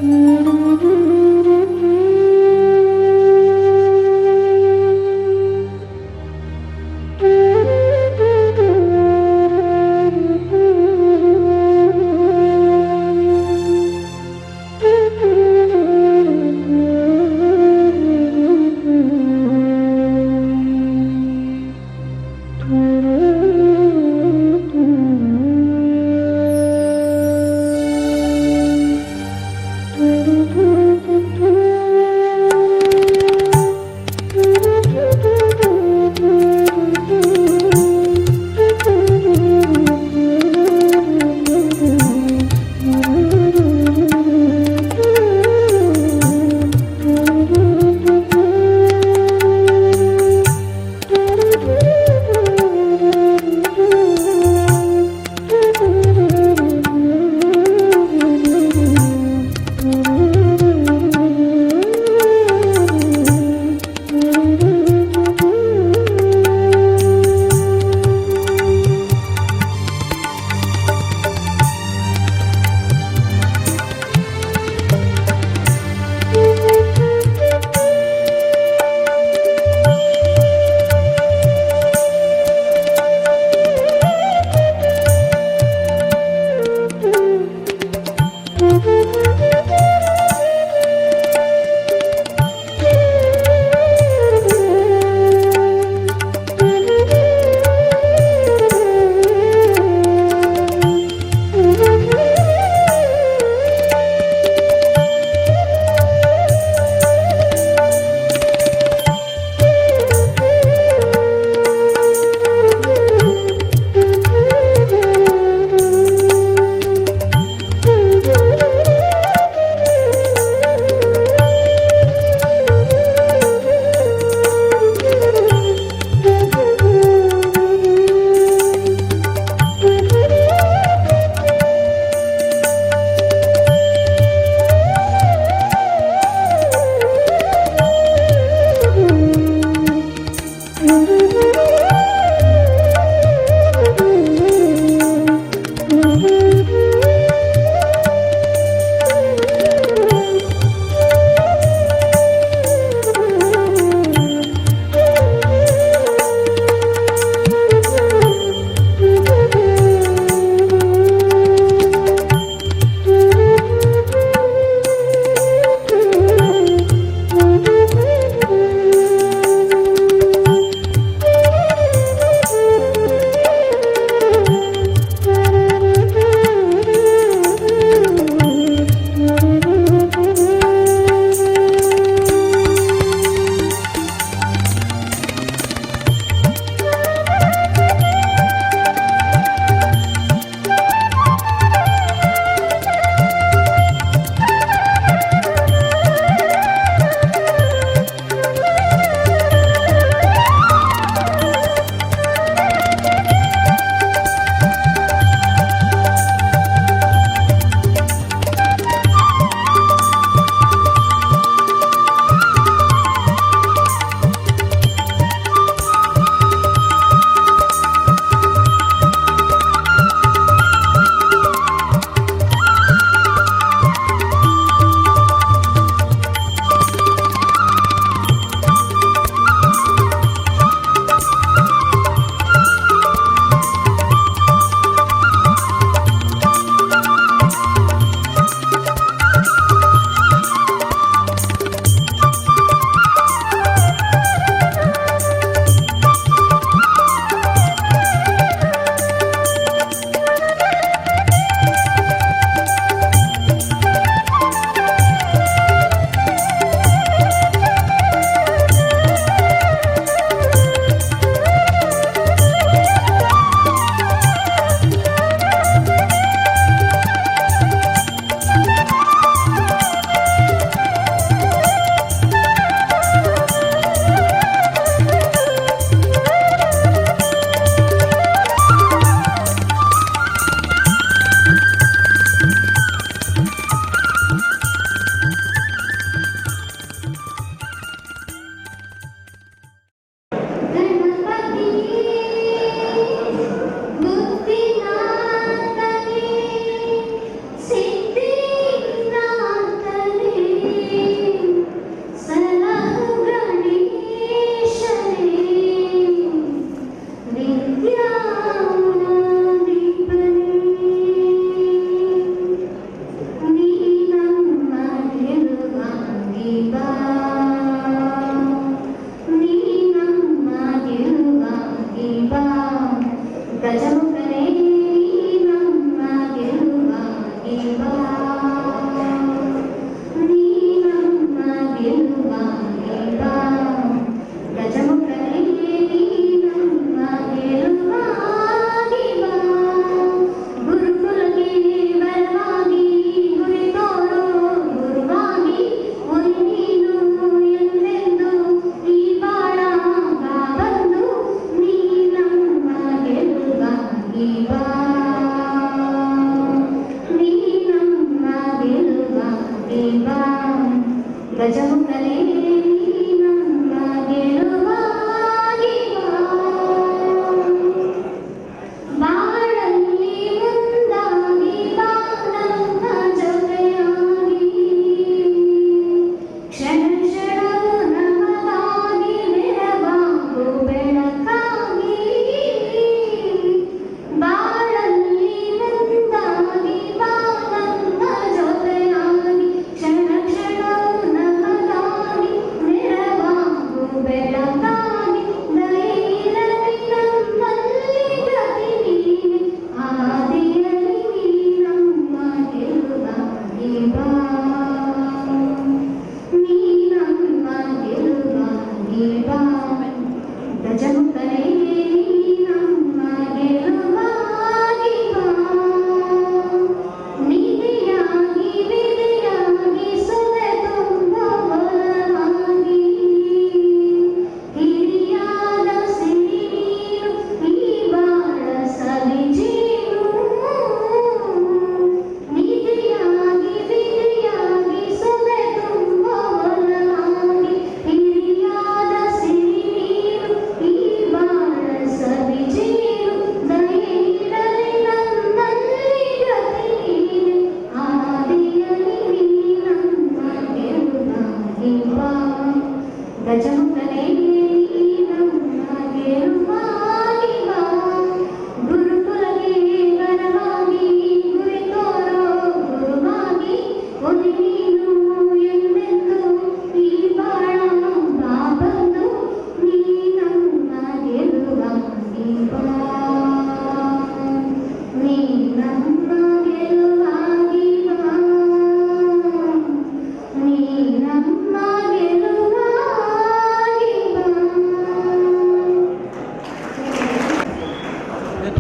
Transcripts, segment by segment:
Mm-hmm.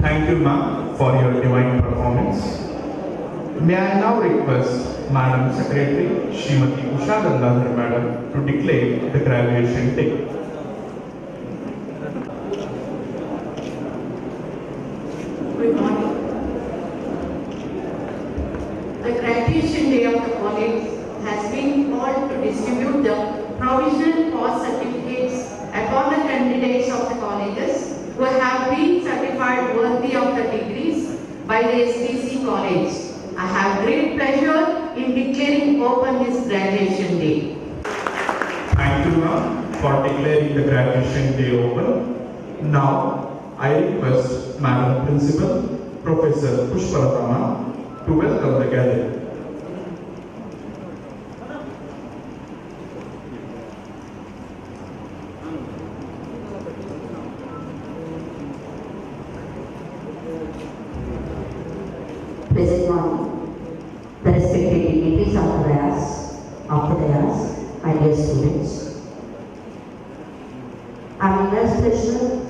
Thank you, ma'am, for your divine performance. May I now request Madam Secretary Srimati Usha Gandadhar Madam to declare the graduation day. Good morning. The graduation day of the college has been called to distribute the provisional course certificates upon the candidates of the colleges who have been certified worthy of the degrees by the SDC College. I have great pleasure in declaring open this graduation day. Thank you, ma'am, for declaring the graduation day open. Now, I request Madam Principal, Professor Pushpalata ma'am, to welcome the gathering. Present morning, the respected dignitaries of the dais, my dear students. I'm immense pleasure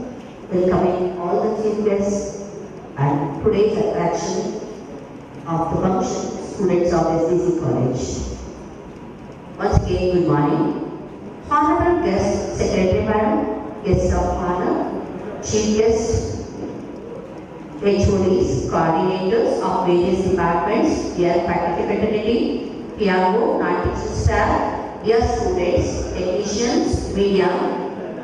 welcoming all the chief guests and today's attraction of the function students of SDC College. Once again, good morning. Honorable guest, Secretary Madam, guests of honor, chief guests, HODs, coordinators of various departments, dear faculty fraternity, PRO, non-teaching staff, dear students, technicians, media,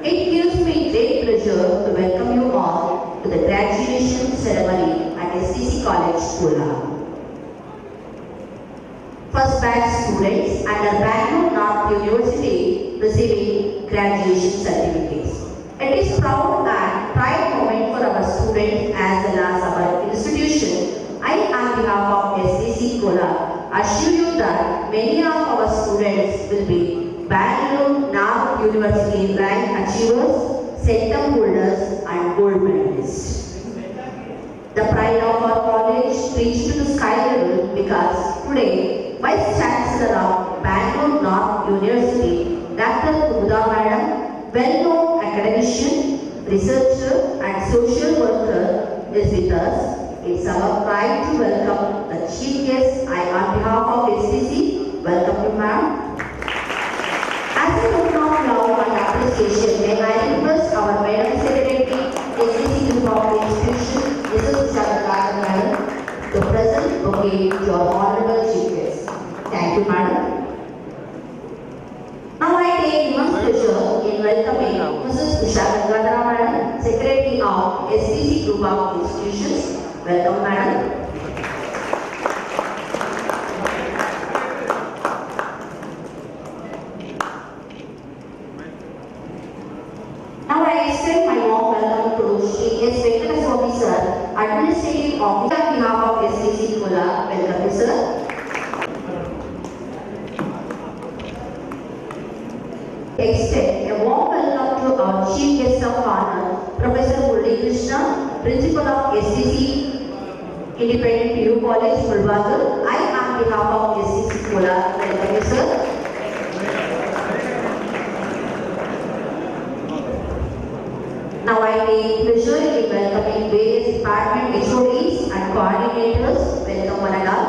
it gives me great pleasure to welcome you all to the graduation ceremony at SDC College, Kola. First batch students under Bangalore North University receiving graduation certificates. It is proud and pride moment for our students as well as our institution. I, on behalf of SDC Kola, assure you that many of our students will be Bangalore North University rank achievers, centum holders, and gold medalists. The pride of our college reached to the sky level because today, Vice Chancellor of Bangalore North University, Dr. Kumudha Madam, well-known academician, researcher and social worker is with us. It's our pride to welcome the chief guest. I, on behalf of SDC, welcome you, ma'am. As a token of love and appreciation, may I request our Madam Secretary, SDC Group of Institution, Mrs. Chandra Madam, to present bouquet to our honorable chief guest. Thank you, madam. Now I take immense pleasure in welcoming Mrs. Usha Gandadhar Madam, Secretary of SDC Group of Institutions. Welcome, madam. Now I extend my warm welcome to Shri S. Venkataswamy sir, Administrative Officer on behalf of SDC Kola. Welcome, sir. Extend a warm welcome to our Chief Guest of Honor, Professor Murali Krishna, Principal of SDC Independent PU College, Mulbazar. I, on behalf of SDC Kola, welcome you, sir. Now I take pleasure in welcoming various department HODs and coordinators. Welcome, one and all.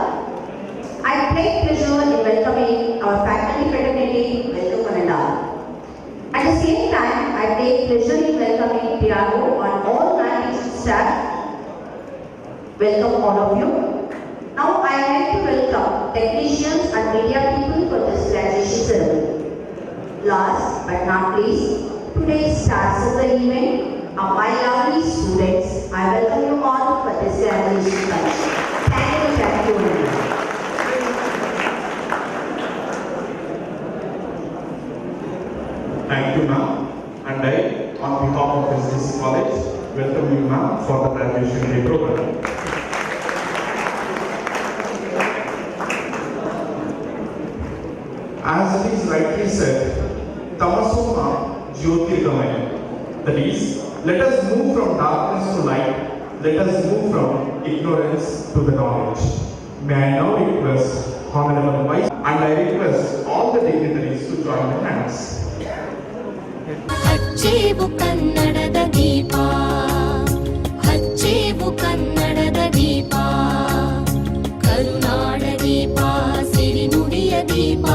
I take pleasure in welcoming our faculty fraternity. Welcome, one and all. At the same time, I take pleasure in welcoming PRO and all non-teaching staff. Welcome all of you. Now I like to welcome technicians and media people for this graduation ceremony. Last but not least, today starts the event of my lovely students. I welcome you all for this graduation function. Thank you very much. Thank you, ma'am. And I, on behalf of SDC College, welcome you, ma'am, for the graduation day program. As it is rightly said, Tamasoma Jyotirgamaya. That is, let us move from darkness to light. Let us move from ignorance to the knowledge. May I now request Honorable Vice and I request all the dignitaries to join the hands. ಹಚ್ಚೇವು ಕನ್ನಡದ ದೀಪ ಹಚ್ಚೇವು ಕನ್ನಡದ ದೀಪ ಕರುನಾಡ ದೀಪ ಸಿರಿನುಡಿಯ ದೀಪ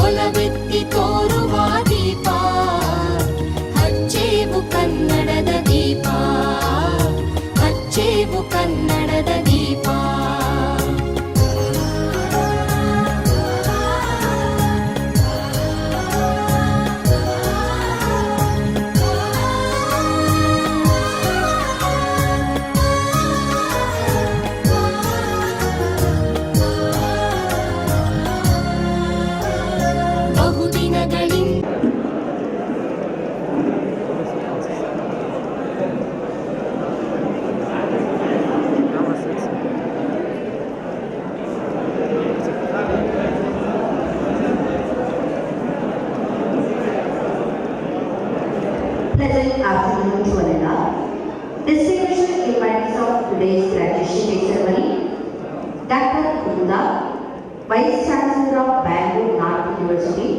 ಒಲವೆತ್ತಿ ತೋರುವ ದೀಪ ಹಚ್ಚೇವು ಕನ್ನಡದ ದೀಪ ಹಚ್ಚೇವು ಕನ್ನಡದ ದೀಪ Pleasant afternoon to one another. Distinguished invitees of today's graduation day ceremony, Dr. Kunda, Vice Chancellor of Bangalore North University,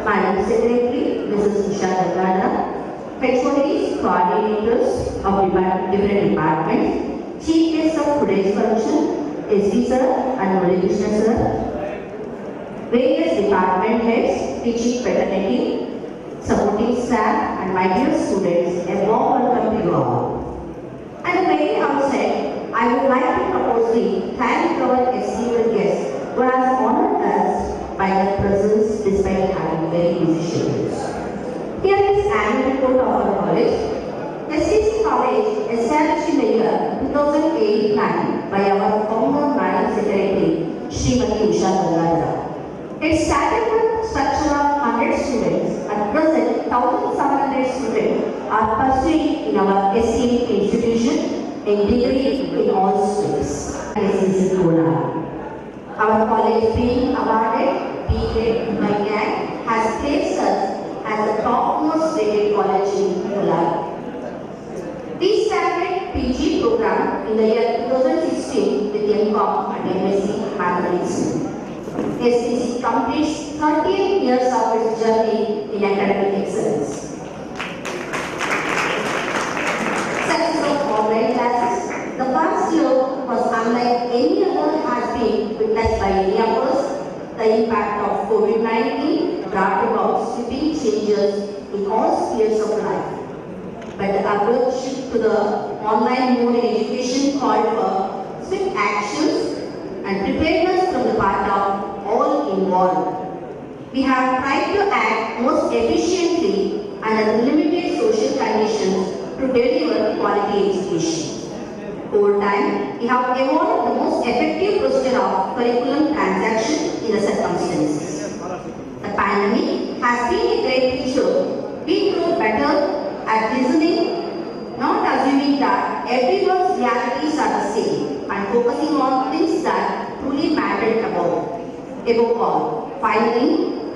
Madam Secretary Mrs. Usha Dagada, HODs, coordinators of different departments, Chief guests of today's function, SD Sir and Murali Krishna Sir, various department heads, teaching fraternity, supporting staff and my dear students, a warm welcome to you all. At the very outset, I would like to propose the thank our esteemed guests who have honored us by their presence despite having very busy schedules. Here is annual report of our college. STC College established in the year 2008-9 by our former Madam Secretary, Srimati Usha Dagada. It started with a structure of 100 students. At present, 1,700 students are pursuing in our esteemed institution in degree in all streams. Our college being awarded B.Ed by GAC has placed us as the topmost rated college in Kolar. We started PG program in the year 2016 with MCOM and MSc Mathematics. STC completes 13 years of its journey in academic excellence. Success of online classes. The past year was unlike any other has been witnessed by any of us. The impact of COVID-19 brought about sweeping changes in all spheres of life. But the approach to the online mode in education called for swift actions and preparedness from the part of all involved. We have tried to act most efficiently under the limited social conditions to deliver quality education. Over time, we have evolved the most effective procedure of curriculum transaction in the circumstances. The pandemic has been a great teacher. We grow better at listening, not assuming that everyone's realities are the same, and focusing on things that truly matter above all. Finally,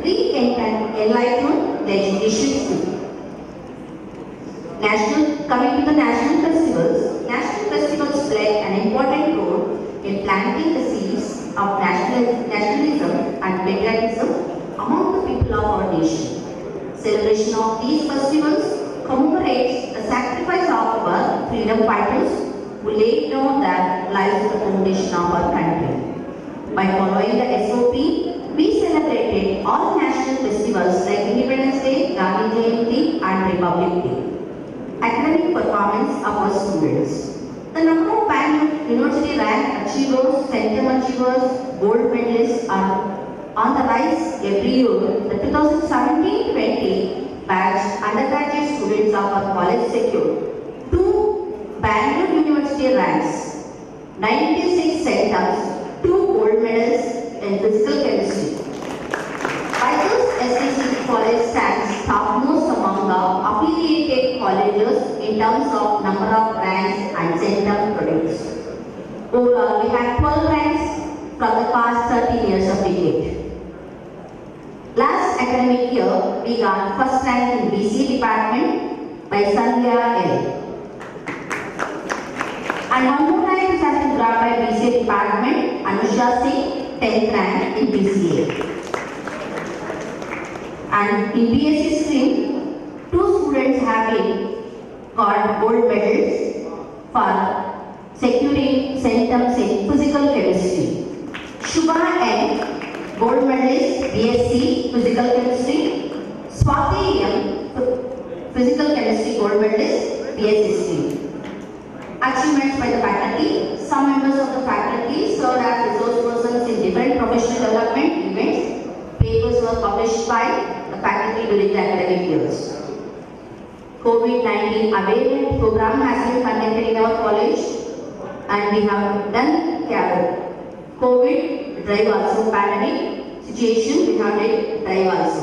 re-enlighten the education system. Coming to the national festivals play an important role in planting the seeds of nationalism and patriotism among the people of our nation. Celebration of these festivals commemorates the sacrifice of our freedom fighters who laid down their lives to the foundation of our country. By following the SOP, we celebrated all national festivals like Independence Day, Gandhi Jayanti and Republic Day. Academic performance of our students. The number of Bangalore University rank achievers, centum achievers, gold medalists are on the rise every year. The 2017-20 batch undergraduate students of our college secured 2 Bangalore University ranks, 96 centums, 2 gold medals in physical chemistry. By this, STC College stands topmost among the affiliated colleges in terms of number of ranks and centum produced. Overall, we had 12 ranks from the past 13 years of decade. Last academic year, we got first rank in BC department by Sandhya L. And one more rank which has been grabbed by BCA department, Anusha Singh, 10th rank in BCA. And in BSc stream, 2 students have been got gold medals for securing centums in physical chemistry. Shubha N, gold medalist, BSc Physical Chemistry. Swati M, Physical Chemistry gold medalist, BSc stream. Achievements by the faculty. Some members of the faculty served as resource persons in different professional development events. Papers were published by the faculty during the academic years. COVID-19 awareness program has been conducted in our college, and we have done COVID drive also, pandemic situation we have done drive also.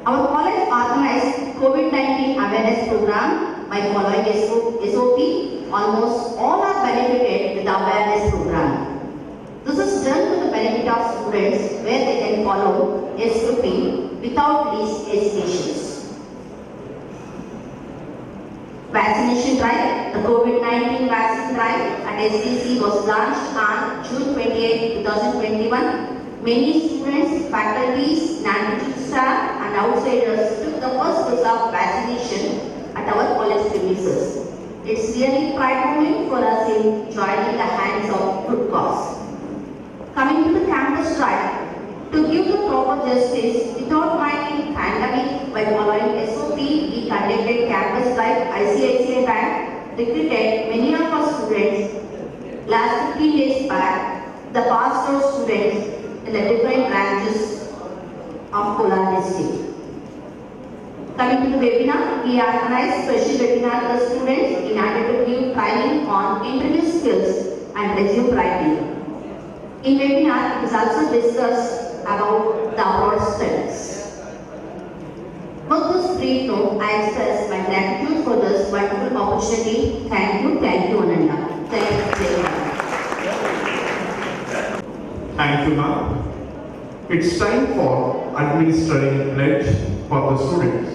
Our college organized COVID-19 awareness program by following SOP. Almost all are benefited with the awareness program. This is done to the benefit of students where they can follow SOP without least hesitations. Vaccination drive. The COVID-19 vaccine drive at SDC was launched on June 28, 2021. Many students, faculties, non-teaching staff and outsiders took the first dose of vaccination at our college premises. It's really pride moment for us in joining the hands of good cause. Coming to the campus drive, to give the proper justice without minding pandemic by following SOP, we conducted campus drive. ICICI Bank recruited many of our students. Last 15 days back, the passed out students in the different branches of Kolar district. Coming to the webinar, we organized special webinar for students in order to give training on interview skills and resume writing. In webinar, it is also discussed about the abroad studies. With this brief note, I express my gratitude for this wonderful opportunity. Thank you, Ananda. Thank you. Thank you, ma'am. It's time for administering pledge for the students,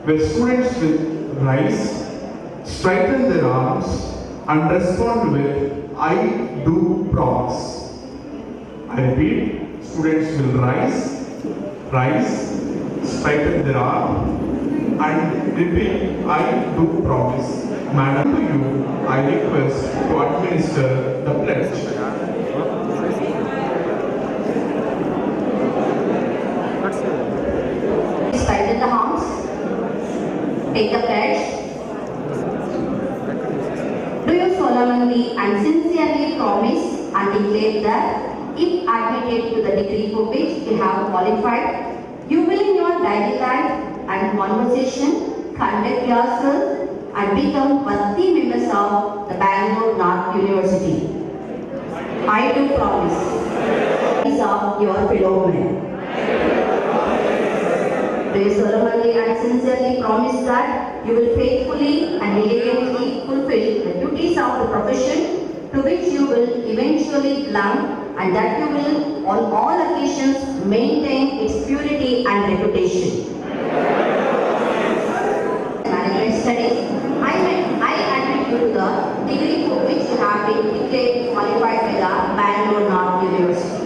where students will rise, straighten their arms and respond with "I do promise." I repeat, students will rise, straighten their arm and repeat "I do promise." Madam, to you, I request to administer the pledge. Straighten the arms. Take the pledge. Do you solemnly and sincerely promise and declare that if admitted to the degree for which you have qualified, you will in your daily life and conversation conduct yourself and become worthy members of the Bangalore North University? I do promise. These are your fellow men. Do you solemnly and sincerely promise that you will faithfully and diligently fulfill the duties of the profession to which you will eventually belong, and that you will on all occasions maintain its purity and reputation? Management studies. I admit you to the degree for which you have been declared qualified by the Bangalore North University.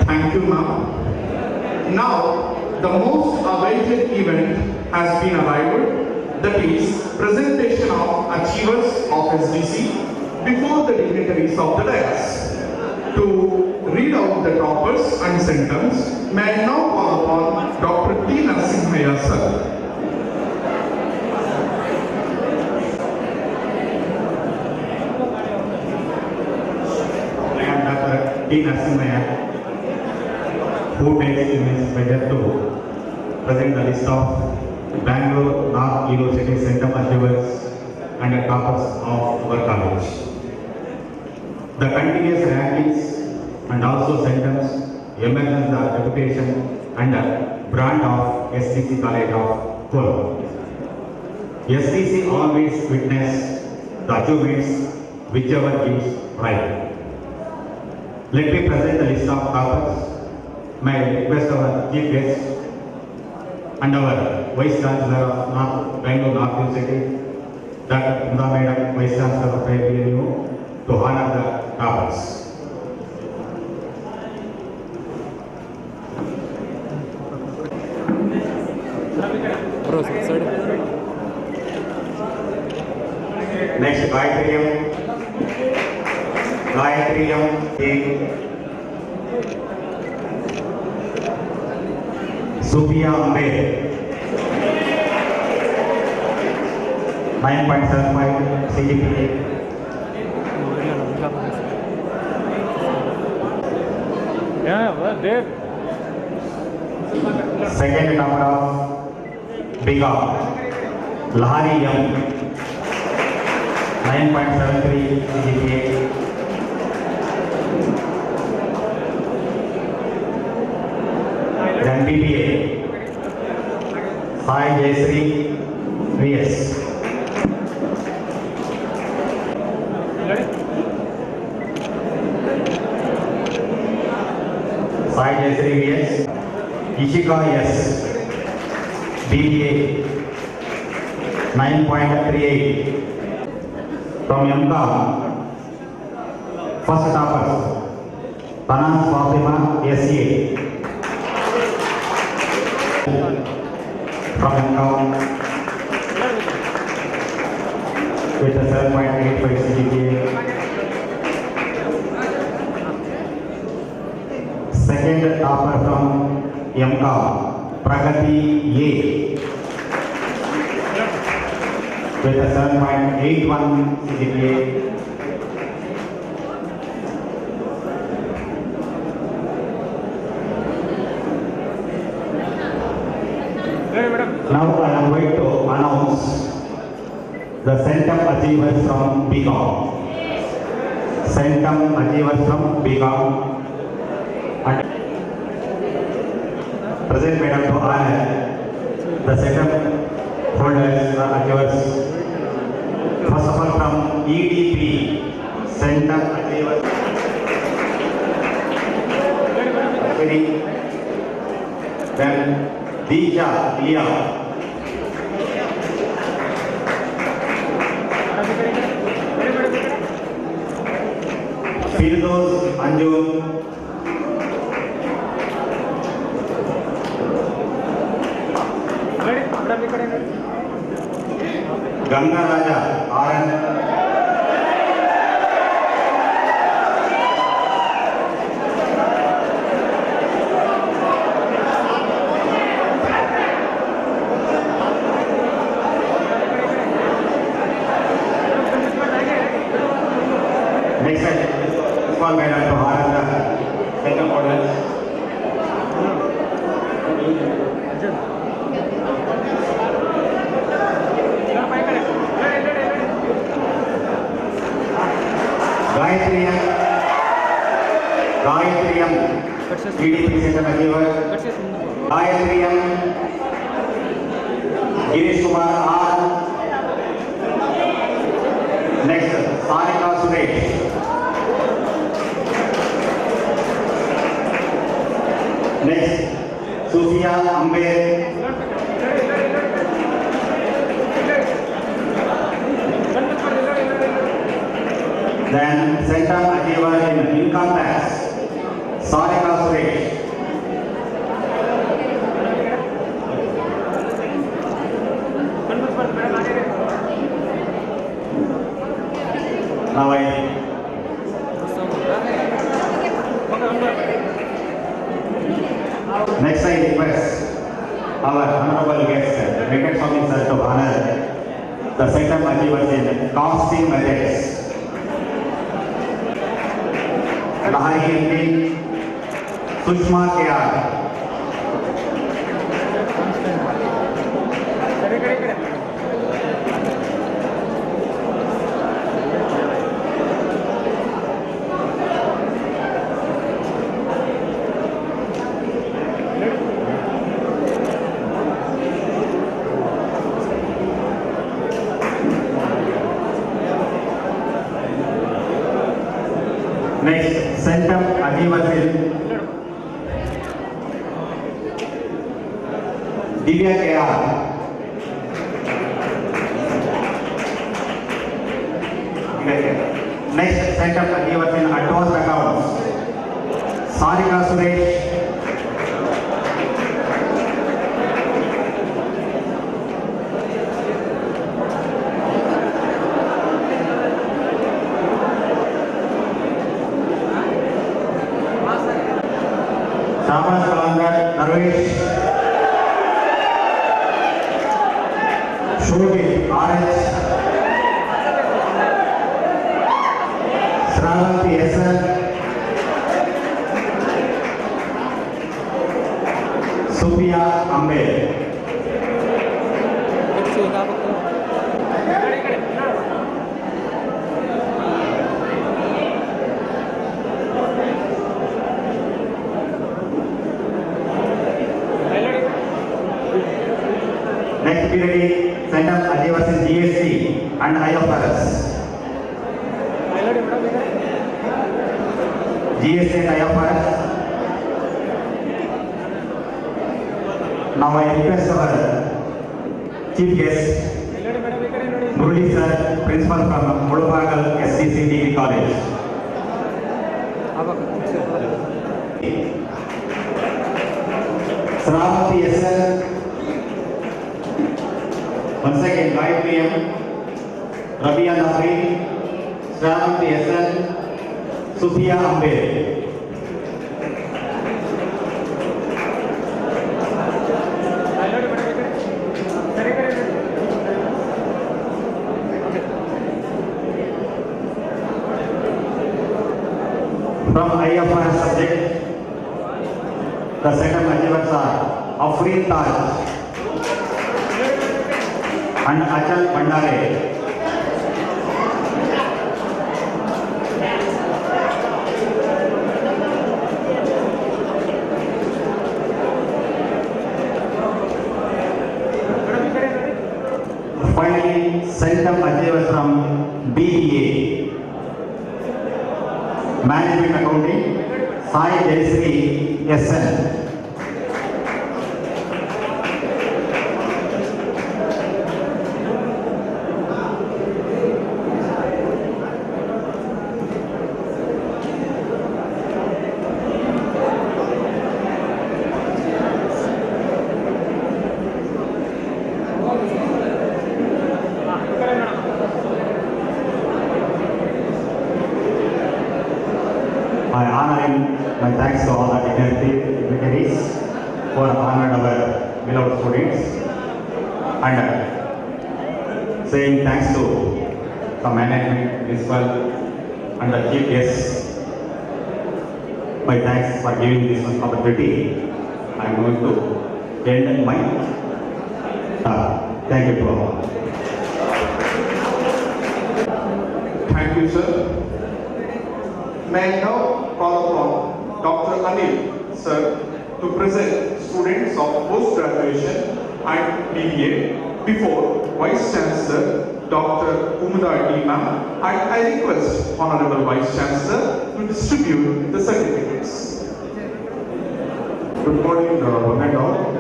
Thank you, ma'am. Now, the most awaited event has been arrived, that is, presentation of achievers of SDC before the dignitaries of the dais. To read out the toppers and centums, may I now call upon Dr. T. Narasimhaiah, sir. I am Dr. T. Narasimhaiah, who takes immense pleasure to present the list of Bangalore North University Centum achievers and toppers of our college. The continuous rankings and also centums emerge the reputation and brand of SDC College of Kolar. SDC always witness the achievements whichever gives pride. Let me present the list of toppers. May I request our chief guest, and our Vice Chancellor of North Bangalore North University, Dr. Unda Madam, Vice Chancellor of IBNU, to honor the toppers. Bro, side. Next, Gayatriyam, Sophia Ambe, 9.75 CGPA. Yeah, Dave. Second number of Biga, Lahari Yam, 9.73 CGPA. Then BBA, Sai Jayasri VS. Sai Jayasri VS. Ishika S. BBA 9.38. From MCOM, first topper, Tanas Fatima SA. From MCOM, with a 7.85 CGPA. Second topper from MCOM, Pragati A, with a 7.81 CGPA. Now I am going to announce the Centum Achievers from BCom. Centum Achievers from BCom. And present Madam to honor the Centum holders or achievers. First of all from EDP, Centum Achievers. Then Disha Leah. Firdaus Anjum. Ganga Raja RN. Next slide. Small Madam to honor the second orders. Gayatriyam, EDP Centum Achiever. Gayatriyam, Girish Kumar R. Next, Sarika Suresh. Next, Sophia Ambe. Then Centum Achiever in Income Tax, Sarika Suresh. Now next I request our honorable guest, Venkat Swami sir, to honor the Centum Achievers in Costing Methods. Lahari MP, Sushma KR. Next, Centum Achievers in Divya KR. Next, set up achievers in advanced accounts. Sarika Suresh. Shamas Kalandar Narvesh. Shruti RH. Shravanti SN. Sophia Ambe. Next period, send up achievers in GST and IFRS. GST and IFRS. Now I request our chief guest, Murali sir, principal from Mudabagal SDC Degree College. Shravanti SN. Once again, Gayatri M, Rabia Nafri, Shravanti SN, Sophia Ambe. From IFRS subject, the second achievers are Afreen Taj and Achal Bandare. Finally, sent up achievers from BEA, Management Accounting, Sai Jayasri SN. I honor my thanks to all the dignitaries who are honored our beloved students and saying thanks to the management, principal and the chief guests. My thanks for giving this opportunity. I am going to end my talk. Thank you to all. Thank you, sir. May I now call upon Dr. Anil, sir, to present students of post-graduation and BBA before Vice Chancellor Dr. Kumudar D. Ma'am, and I request Honorable Vice Chancellor to distribute the certificates. Good morning, one and all.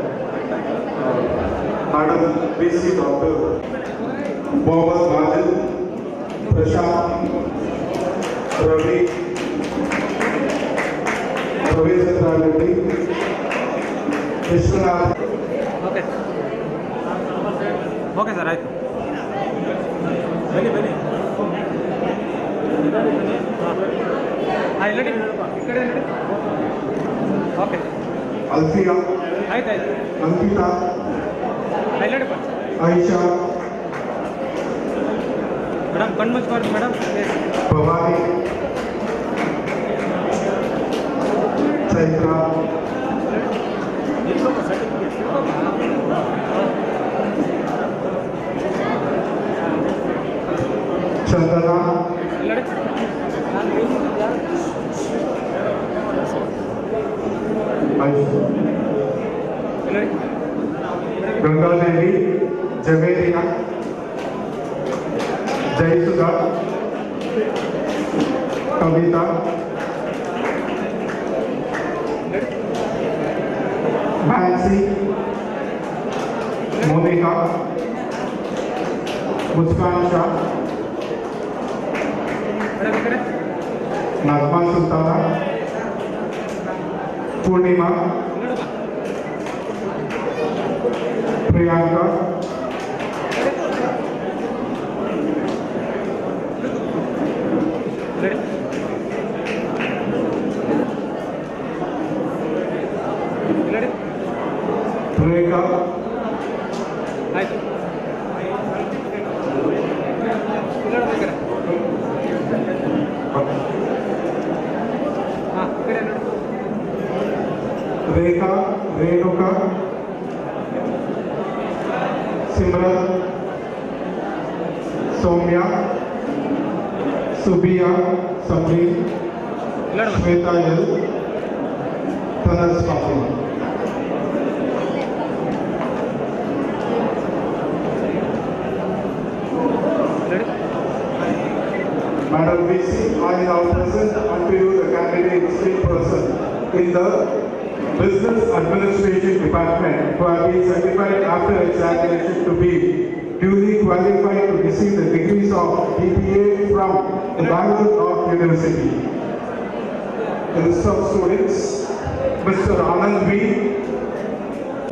Madam VC Dr. Mohammad Majid, Prashant, Ravi, Praveen Reddy, Vishwanath. Okay sir ಆಯಿತು ಬನ್ನಿ ಬನ್ನಿ ಹಾಂ ಇಲ್ಲ ಈ ಕಡೆ ನೋಡಿ okay Alfia, ಆಯ್ತು ಆಯ್ತು Ankita, ಇಲ್ಲ Aisha, ಮೇಡಮ್ ಕಣ್ಣು ಮುಚ್ಕೊಂಡು madam Bhavani, Chaitra, Chandana, Ganga Devi, Javeria, Jayasudha, Kavita, Nancy, भूमिका, मुस्कान शाह, ಮೇಡಮ್ ಈ ಕಡೆ नगमा सुल्ताना, पूर्णिमा, ನೋಡಮ್ಮ प्रियंका, ರೆಡಿ ರೆಡಿ रेखा, ಆಯ್ತು ನೋಡಮ್ಮ ಈ ಕಡೆ ಹಾಂ ಈ ಕಡೆ ನೋಡಿ रेखा, रेणुका, सिमरन, सौम्या, सुबिया, समरीन, ನೋಡಮ್ಮ श्वेता एल, तनस काफी। Ready Madam VC, I now present unto you the candidate state person in the Business Administration Department who have been certified after examination to be duly qualified to receive the degrees of BBA from the Bangalore North University. The list of students, Mr. Anand V,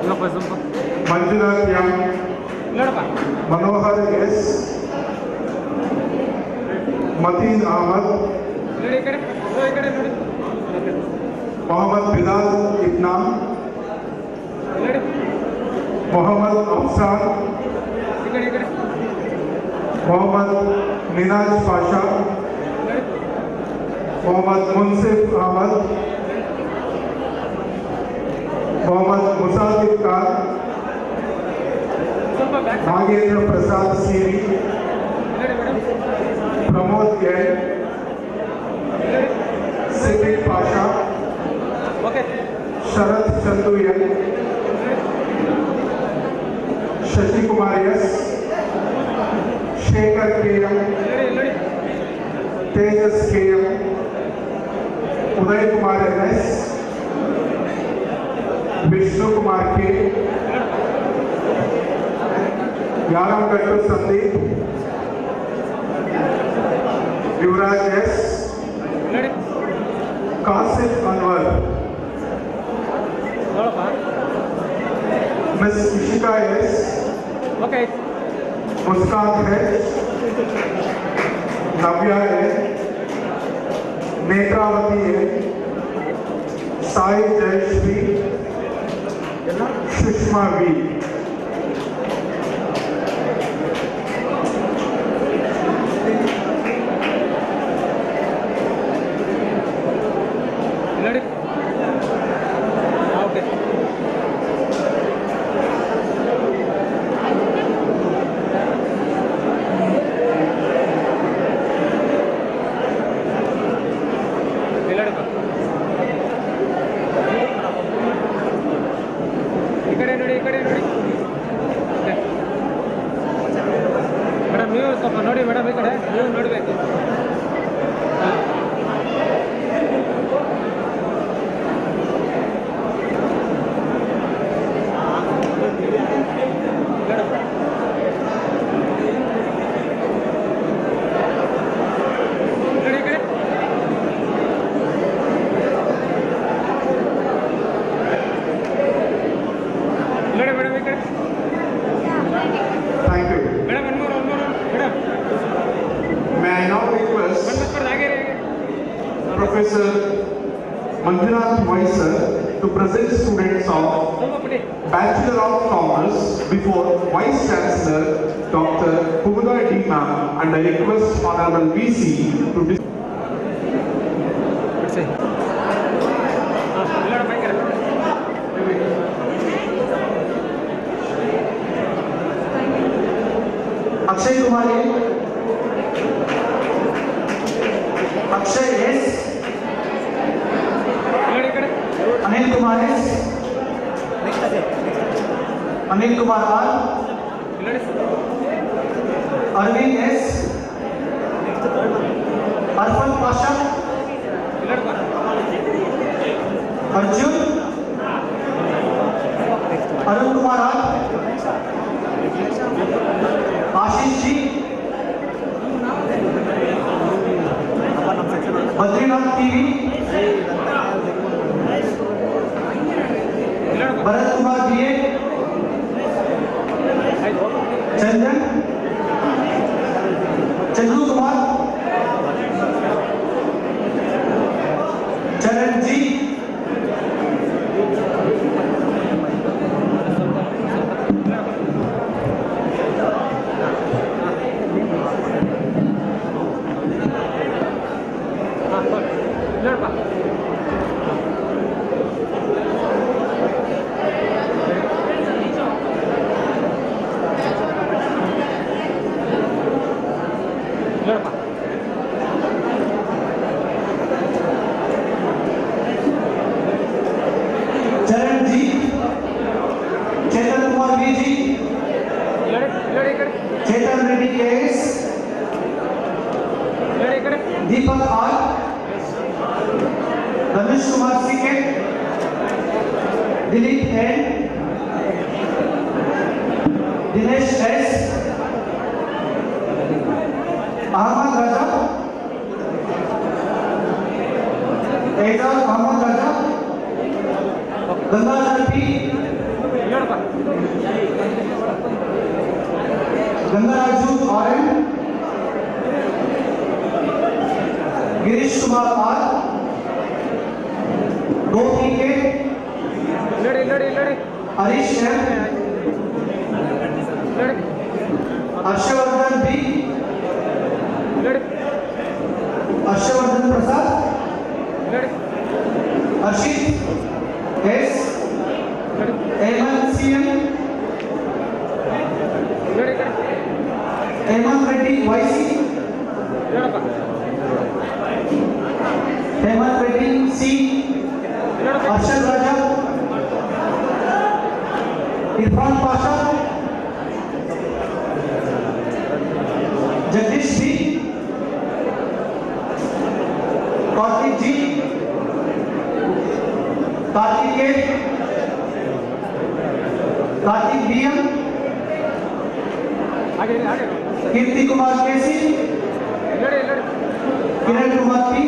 ಇನ್ನೊಬ್ಬ ಸ್ವಲ್ಪ Manjunath M, ನೋಡಪ್ಪ Manohar S, Mateen Ahmad, ನೋಡಿ ಈ ಕಡೆ ಈ ಕಡೆ ನೋಡಿ Mohammad Bilal Ibna, ನೋಡಿ Mohammad Afsar, ಈ ಕಡೆ Mohammad Minaj Pasha, ನೋಡಿ Mohammad Munsif Ahmad, Mohammad Musafir Khan, ಸ್ವಲ್ಪ ಬ್ಯಾಕ್ Nagendra Prasad Siri, ನೋಡಿ ಮೇಡಮ್ Pramod N, ನೋಡಿ Siddiq Pasha, okay Sharat Chandu N, Shashi Kumar S, Shekhar KM, ನೋಡಿ ನೋಡಿ Tejas KM, Uday Kumar NS, Vishnu Kumar K, Yaramgattu Sandeep, Yuvraj S, ನೋಡಿ Kasim Anwar, ನೋಡಪ್ಪ Miss Ishika S, okay Muskan H, Navya N, Netravati N, Sai Jayashri, Sushma V. ನೋಡಿ okay ಎಲ್ಲಡಪ್ಪ ಈ ಕಡೆ ನೋಡಿ okay madam ನೀವು ಸ್ವಲ್ಪ ನೋಡಿ madam ಈ ಕಡೆ ನೀವು ನೋಡಬೇಕು ನೋಡಿ ಈ ಕಡೆ ನೋಡಿ ಮೇಡಮ್ ಈ ಕಡೆ Thank you. ಮೇಡಮ್ ಒನ್ ಮೂರು madam May I now request ಬಂದ್ಬಿಟ್ಟು ಹಾಗೆ Professor Manjunath Moiser to present students of ಸ್ವಲ್ಪ ಬಿಡಿ Bachelor of Commerce before Vice Chancellor Dr. Kumula D. Ma'am, and I request Honorable VC to ಬಿಡಿಸಿ ಹಾಂ ಎಲ್ಲಡ ಭಯಂಕರ Akshay Kumar A, Akshay S, ನೋಡಿ ಈ ಕಡೆ Anil Kumar S, Anil Kumar R, ನೋಡಿ Arvind S, Arfan Pasha, ಎಲ್ಲಡಪ್ಪ Arjun, Arun Kumar R, Chetan Reddy K S, ಇಲ್ಲಡಿ ಈ ಕಡೆ Deepak R, Ramesh Kumar C K, Dilip N, Dinesh S, Ahmed Raza, Ejaz Ahmed Raza, Gangadhar P, ಇಲ್ಲಡಪ್ಪ Gangaraju R M, Girish Kumar R, Gopi K, ಇಲ್ಲಡಿ हरीश एम, ಇಲ್ಲಡಿ हर्षवर्धन बी, ಇಲ್ಲಡಿ हर्षवर्धन प्रसाद, ಇಲ್ಲಡಿ हर्षित एस, ಇಲ್ಲಡಿ हेमंत सीएम, ಇಲ್ಲಡಿ ಈ ಕಡೆ हेमंत रेड्डी वाईसी, ಇಲ್ಲಡಪ್ಪ हेमंत रेड्डी सी, ಇಲ್ಲಡಪ್ಪ Harshad Raja, Irfan Pasha, Jagdish B, Karthik G, Karthikeya, Karthik B M, ಹಾಗೆ कीर्ति कुमार केसी, ಇಲ್ಲಡಿ किरण कुमार पी,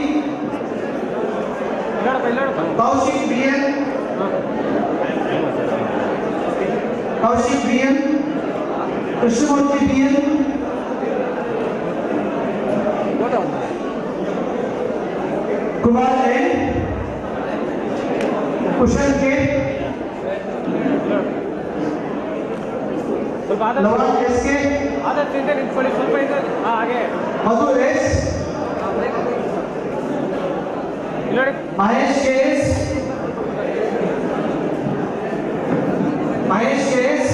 ಇಲ್ಲಡಪ್ಪ Kaushik B N, Kaushik B N, Krishnamurthy B N, Kumar N, Kushal K, ಸ್ವಲ್ಪ ಆದ लवन एस के, ಆದಷ್ಟು ಹಿಂದೆ ನಿಂತ್ಕೊಳ್ಳಿ ಸ್ವಲ್ಪ ಹಿಂದೆ ಹಾಗೆ मधु एस, ಇಲ್ಲಡಿ महेश के एस, महेश के एस,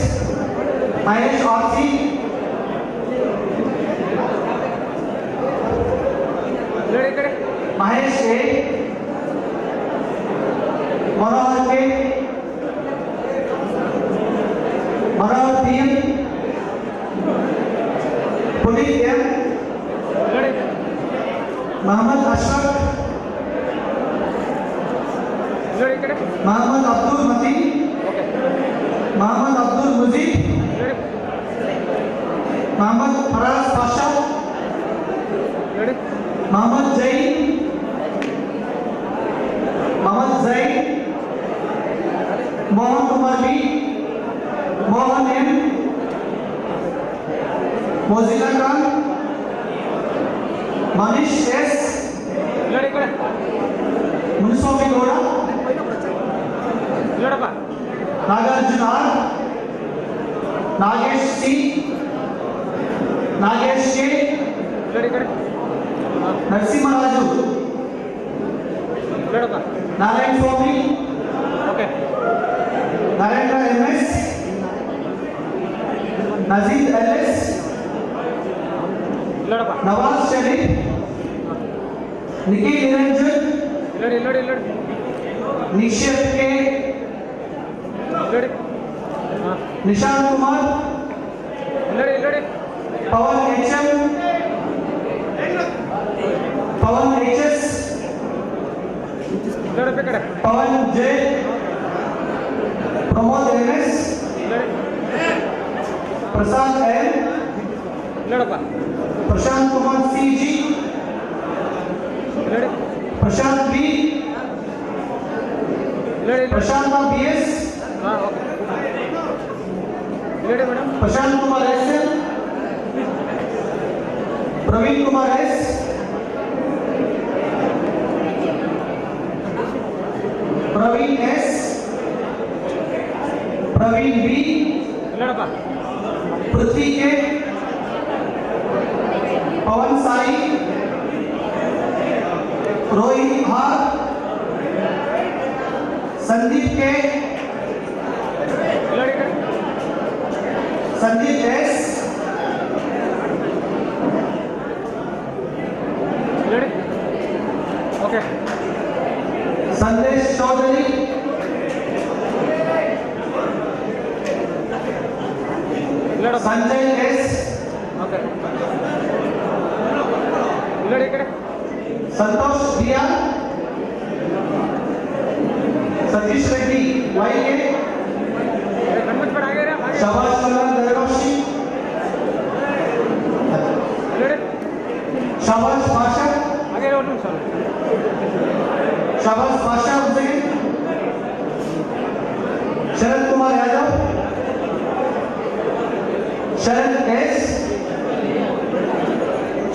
महेश आरसी, ಇಲ್ಲಡಿ ಈ ಕಡೆ Mahesh A, Manohar K, Manohar P M, Puneet M, ಇಲ್ಲಡಿ मोहम्मद अशरफ, ಇಲ್ಲಡಿ ಈ ಕಡೆ मोहम्मद अब्दुल मतीन, ಓಕೆ मोहम्मद अब्दुल मुजीब, ಇಲ್ಲಡಿ मोहम्मद फराज पाशा, ಇಲ್ಲಡಿ Mohammed Jain, Mohammed Jain, Mohan Kumar B, Mohan M, Mojila Khan, Manish S, ಇಲ್ಲಡಿ ಈ ಕಡೆ मुनिस्वामी गौड़ा, ಇಲ್ಲಡಪ್ಪ Nagarjuna R, Nagesh C, Nagesh K, ಇಲ್ಲಡಿ ಈ ಕಡೆ नरसिंहराजू, ಇಲ್ಲಡಪ್ಪ Narayana Swamy, okay Narendra M S, Najeed L S, ಇಲ್ಲಡಪ್ಪ नवाज शरीफ, निखिल निरंजन, ಇಲ್ಲಡಿ निशित के, ಇಲ್ಲಡಿ ಹಾಂ निशांत कुमार, ಇಲ್ಲಡಿ Pavan H M, Pavan H S, ಇಲ್ಲಡಪ್ಪ ಈ ಕಡೆ Pavan J, Pramod M S, ಇಲ್ಲಡಿ प्रसाद एम, ಇಲ್ಲಡಪ್ಪ प्रशांत कुमार सी जी, ಇಲ್ಲಡಿ प्रशांत बी, ಇಲ್ಲಡಿ प्रशांत बी एस, ಹಾಂ ಓಕೆ ಇಲ್ಲಡಿ madam Prashant Kumar S M, Praveen Kumar S, Praveen S, Praveen B, ಇಲ್ಲಡಪ್ಪ Prithvi K, Pavan Sai, Rohit R, Sandeep K, ಇಲ್ಲಡಿ ಈ ಕಡೆ संदीप एस, ಇಲ್ಲಡಿ ಓಕೆ संदेश चौधरी, ಇಲ್ಲಡಪ್ಪ संजय एस, संतोष दिया, सतीश रेड्डी YK, गणपत पर आगे रे आगे शाबाश कल्याण दरगाशी, लड़े शाबाश पाशा, आगे रे उठो सर शाबाश पाशा उसे, Sharad Kumar Yadav, Sharad S,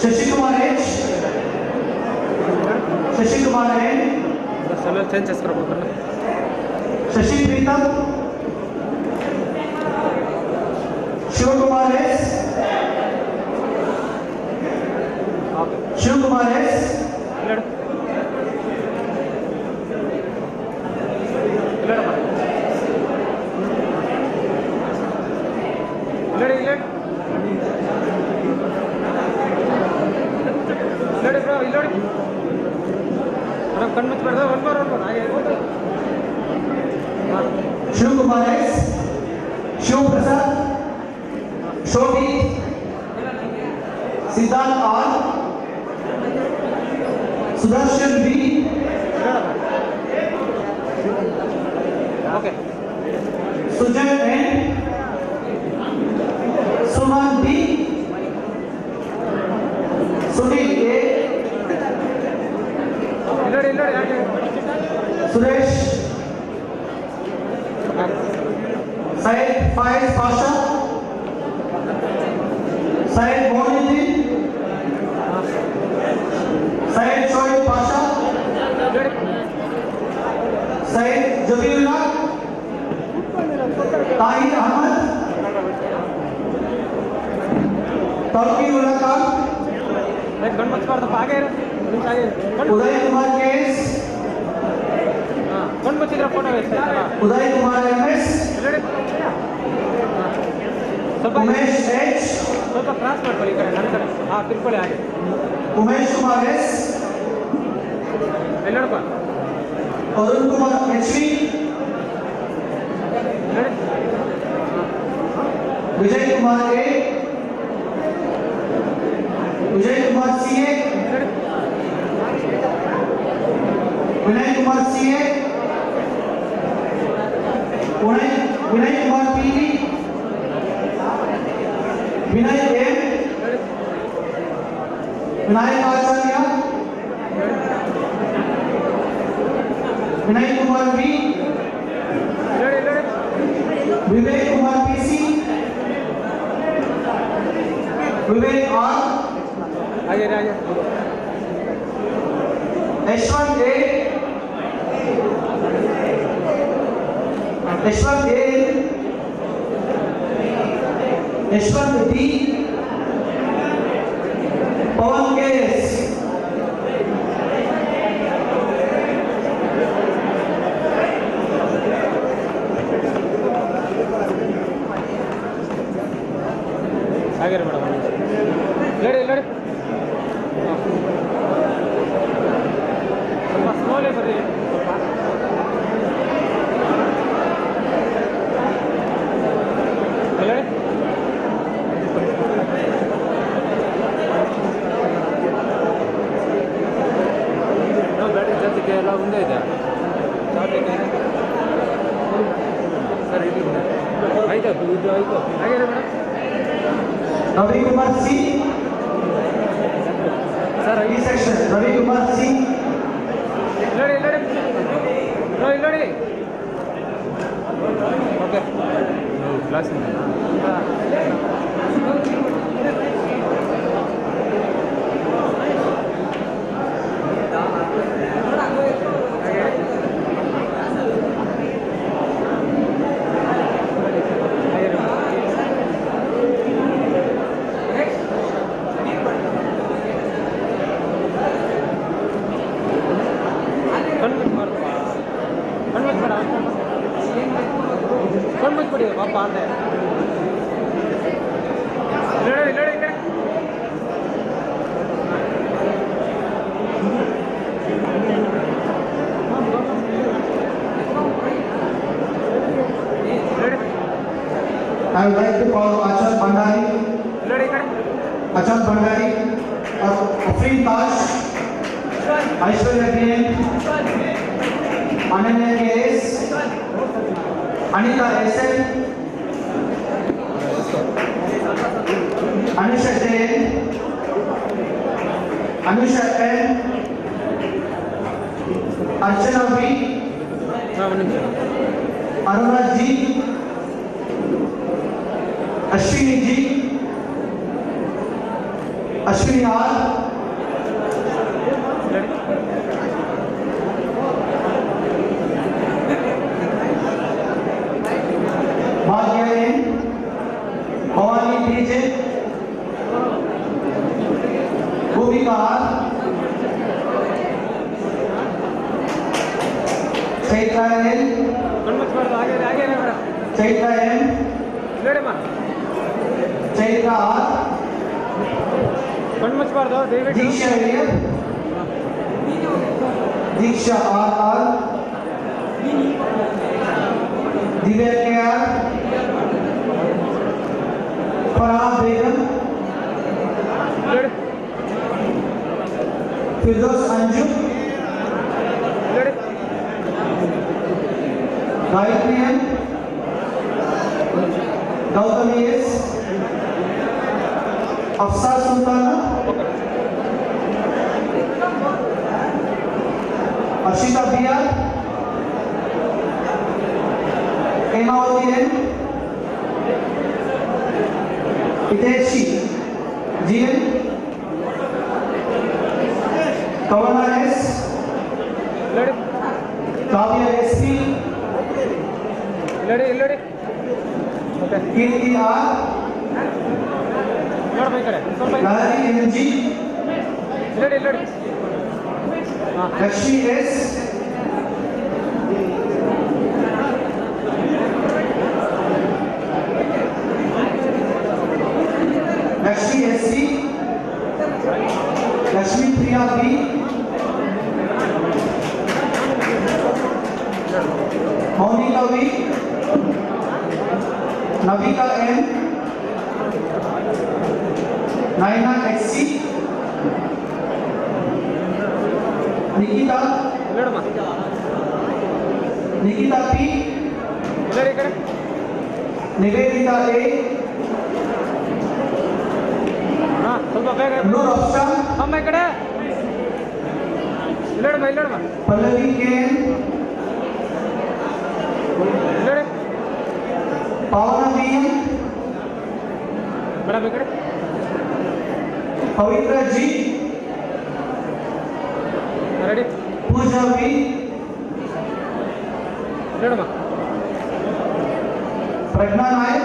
Shashi Kumar H, Shashi Kumar N, चलो चेंज करो करना Shashi Preetam, Shiv Kumar S, okay Shiv Kumar S, लड़ लड़ लड़ लड़ लड़ ब्रो लड़ कण मत कर दो वन बार आगे Shiv Kumar S, Shiv Prasad, Shobhi, Siddharth R, Sudarshan B, okay Sujay N, Suman B, Sunil A, लड़ लड़ आगे सुरेश, सैयद फायज पाशा, सैयद मोइनुद्दीन, सैयद शोएब पाशा, सैयद जबीउल्लाह, ताहिर अहमद, तौकीरुल्लाह खान, गणपत पर तो आगे रे उदय कुमार केस, गणपति का फोटो है उदय कुमार MS, उमेश H, ಸ್ವಲ್ಪ ಕ್ರಾಸ್ ಮಾಡ್ಕೊಳ್ಳಿ ಈ ಕಡೆ ನನ್ನ ಕಡೆ ಹಾಂ ತಿರ್ಕೊಳ್ಳಿ ಹಾಗೆ उमेश कुमार S, ಎಲ್ಲಡಪ್ಪ अरुण कुमार HV, ನೋಡಿ Vijay Kumar A, Vijay Kumar CA, Vinay Kumar CA, Vinay Kumar PV, Vinay M, Vinayak Acharya, Vinay Kumar V, ನೋಡಿ ನೋಡಿ विवेक कुमार PC, विवेक R, ಹಾಗೆ ಹಾಗೆ Yashwant A, Yashwant A, Yashwant D, Pawan KS, ಹಾಗೆ ಮೇಡಮ್ ಲಡಿ ಲಡಿ ಸ್ವಲ್ಪ ಸ್ಲೋಲಿ ಬರ್ರಿ ಲಡಿ ನಾವು ಬ್ಯಾಟ್ರಿ ಜಾಸ್ತಿ ಎಲ್ಲ ಮುಂದೆ ಇದೆ ಸರ್ ಇದು ಆಯ್ತು ಇದು ಆಯಿತು ಹಾಗೆ madam Ravi Kumar C, sir E section, Ravi Kumar C, लड़ी लड़ी लड़ी लड़ी ओके क्लास में मत पड़ी पापा आते हैं लड़े लड़े लड़े I would like to call Achal Bhandari, लड़े लड़े Achal Bhandari, Afreen Taj, Aishwarya BN, Ananya KS, Anita SN, Anusha JN, Anusha N, अर्चना B, Aruna G, Ashwini G, Ashwini R, भाग्य N, भवानी DJ, भूमिका R, Chaitra N, Chaitra M, Chaitra R, Diksha AM, Diksha RR, Divya KR, Farah Begum, Firdous Anju, Gayatri M, Gautami S, अफसा Sultana, Arshita BR, Hemavati N, Hiteshi GN, कवना S, Kavya SP, Kirti R, Lahiri MG, Lakshmi S, Lakshmi SC, Lakshmi Priya B, Mounika V, Navika N, Naina XC, Nikita P, Nivedita A, Noor Afsan, Pallavi KN, पावना BN, पवित्रा G, पूजा B, प्रज्ञा नायक,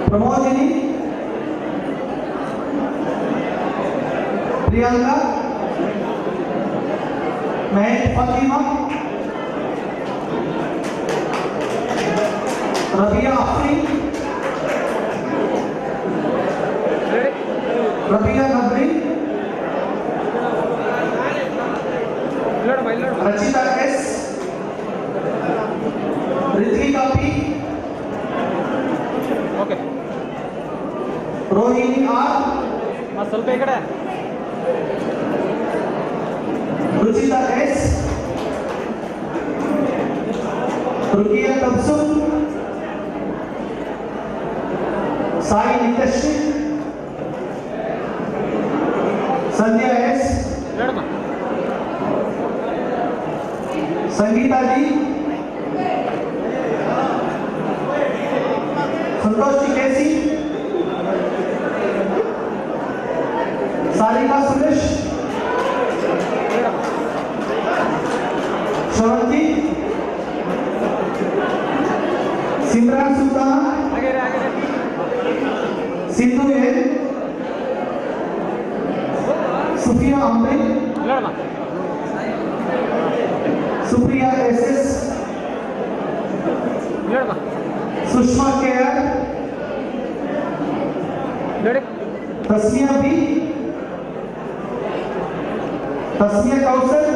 Pramodini, Priyanka, Mehak Fatima, Rabia Afreen, Rabia Nabri, Rachita S, Ritvika P, Rohini R, Ruchita S, Rukiya Tabassum, Sai Nitashree, Sandhya S, Sangeeta G, Santosh चिकेसी, Sarika Suresh, Shravanti, Simran Sultana, Sindhu N, Sufiya Amrit, Supriya SS, Sushma KR, Tasmiya B, Tasmiya Kaushal,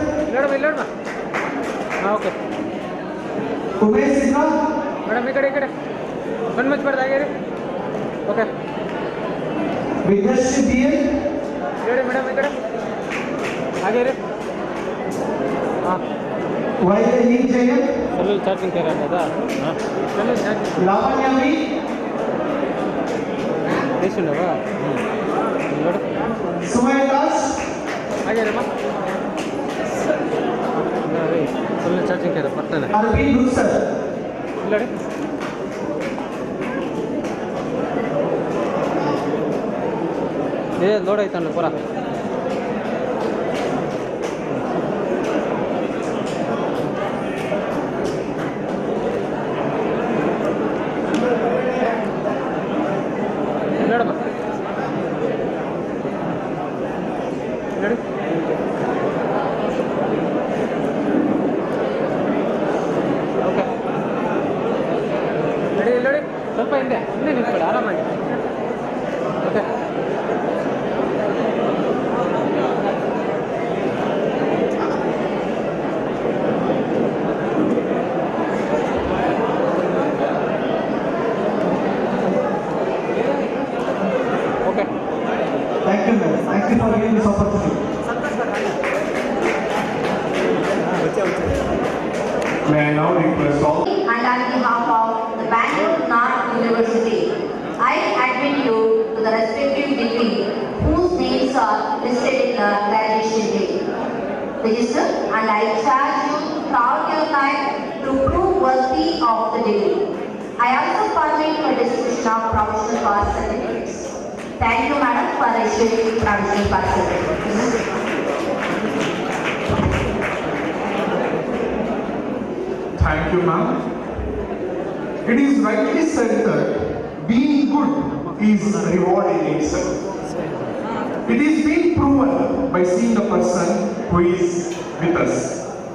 Umesh Sinha, Vidyashree BN, इकडे madam इकडे आगे रे हां वैदेही जयंत, चलो charging करा दादा हां चलो चार्जिंग लावण्या बी, देशुंडवा सुमय दास, आगे रे मा अरे चलो चार्जिंग करा पटना अरविंद गुप्सर, इल्लडे ये लोड आಯ್ತಣ್ಣ ಪೂರಾ ನೋಡಮ್ಮ ನೋಡಿ ಓಕೆ ನೋಡಿ ನೋಡಿ ಸ್ವಲ್ಪ ಹಿಂದೆ ನಿಂತ್ಕೊಳ್ಳಿ ಆರಾಮಾಗಿ okay thank you ma'am, thank you for giving this opportunity. May I now request all And on behalf of the Bangalore North University, I admit you to the respective degree whose names are listed in the graduation day register, and I charge you throughout your time to prove worthy of the degree. I also permit my distribution of provisional pass certificates. Thank you, madam, for issuing provisional pass certificates. Thank you, ma'am. It is rightly said that being good is reward in itself. It is being proven by seeing the person who is with us.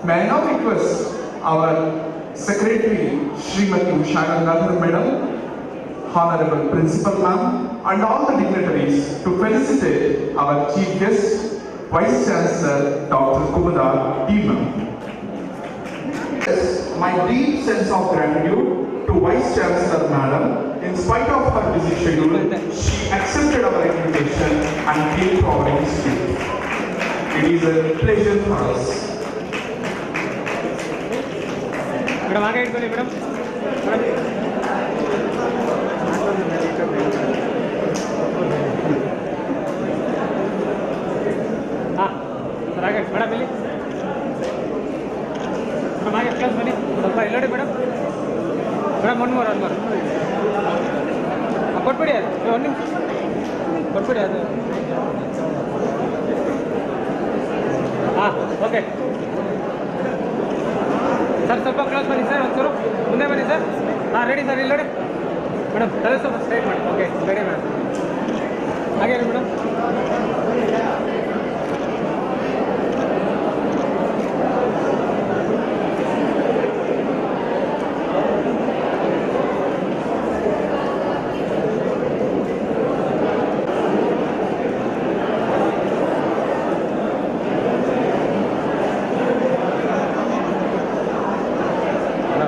May I now request our Secretary Srimati Ushanandar Madam, Honorable Principal Ma'am, and all the dignitaries to felicitate our Chief Guest, Vice Chancellor Dr. Kumudar D. Ma'am. My deep sense of gratitude to Vice Chancellor Madam. In spite of her busy schedule, she accepted our invitation and came to our institute. It is a pleasure for us. Madam ಹಾಗೆ ಇಟ್ಕೊಳ್ಳಿ madam ಹಾಂ sir ಹಾಗೆ madam ಇಲ್ಲಿ madam ಹಾಗೆ class ಬನ್ನಿ ಸ್ವಲ್ಪ ಇಲ್ಲಿ ನೋಡಿ ಮೇಡಮ್ ಮೇಡಮ್ ಒನ್ ಮೋರ್ ಕೊಟ್ಬಿಡಿ ಅದು ಒಂದು ನಿಮಿಷ ಕೊಟ್ಬಿಡಿ ಅದು ಹಾಂ ಓಕೆ ಸರ್ ಸ್ವಲ್ಪ ಕ್ಲಾಸ್ ಬನ್ನಿ ಸರ್ ಒಂಚೂರು ಮುಂದೆ ಬನ್ನಿ ಸರ್ ಹಾಂ ರೆಡಿ ಸರ್ ಇಲ್ಲಿ ನೋಡಿ ಮೇಡಮ್ ತಲೆ ಸ್ವಲ್ಪ ಸ್ಟ್ರೈಟ್ ಮಾಡಿ ಓಕೆ ರೆಡಿ ಮೇಡಮ್ ಹಾಗೆ ಮೇಡಮ್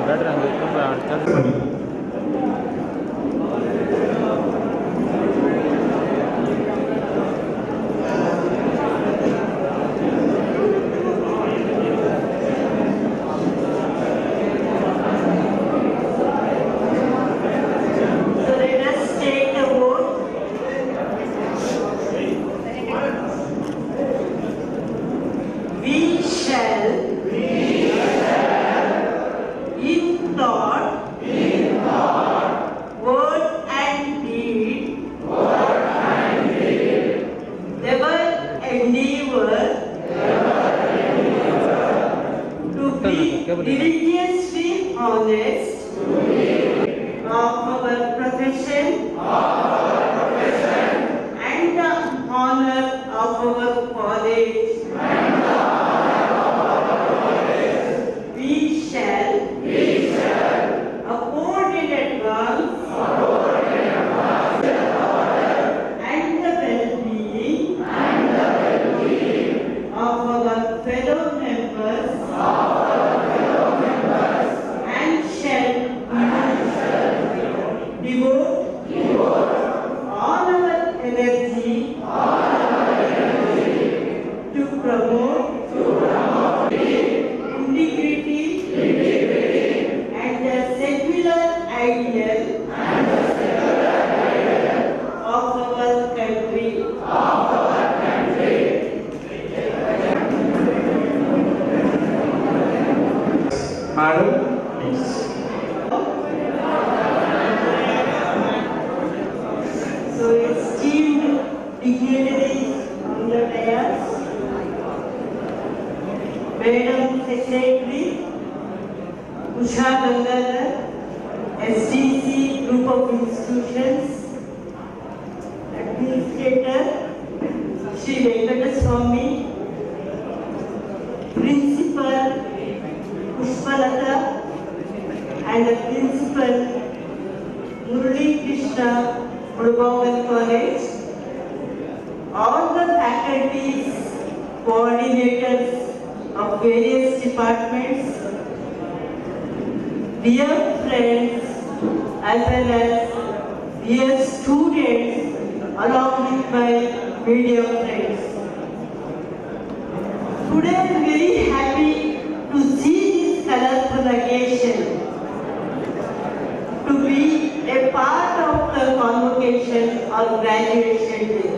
ಬೇಡ್ರಿ ಹಂಗೆ Bani. So let us take a vote. We shall in thought, word and deed, ever endeavor to be religiously honest of our profession and the honor of our college. We shall accord in advance and the well-being of our fellow members Madam Secretary, Usha Gangadhar, SDC Group of Institutions, Administrator, Shri Venkataswamy, Principal Pushpalata, and the Principal Murali Krishna, Murugaon College, all the faculties, coordinators of various departments, dear friends, as well as dear students, along with my media friends. Today I am very happy to see this colorful occasion, to be a part of the convocation or graduation day.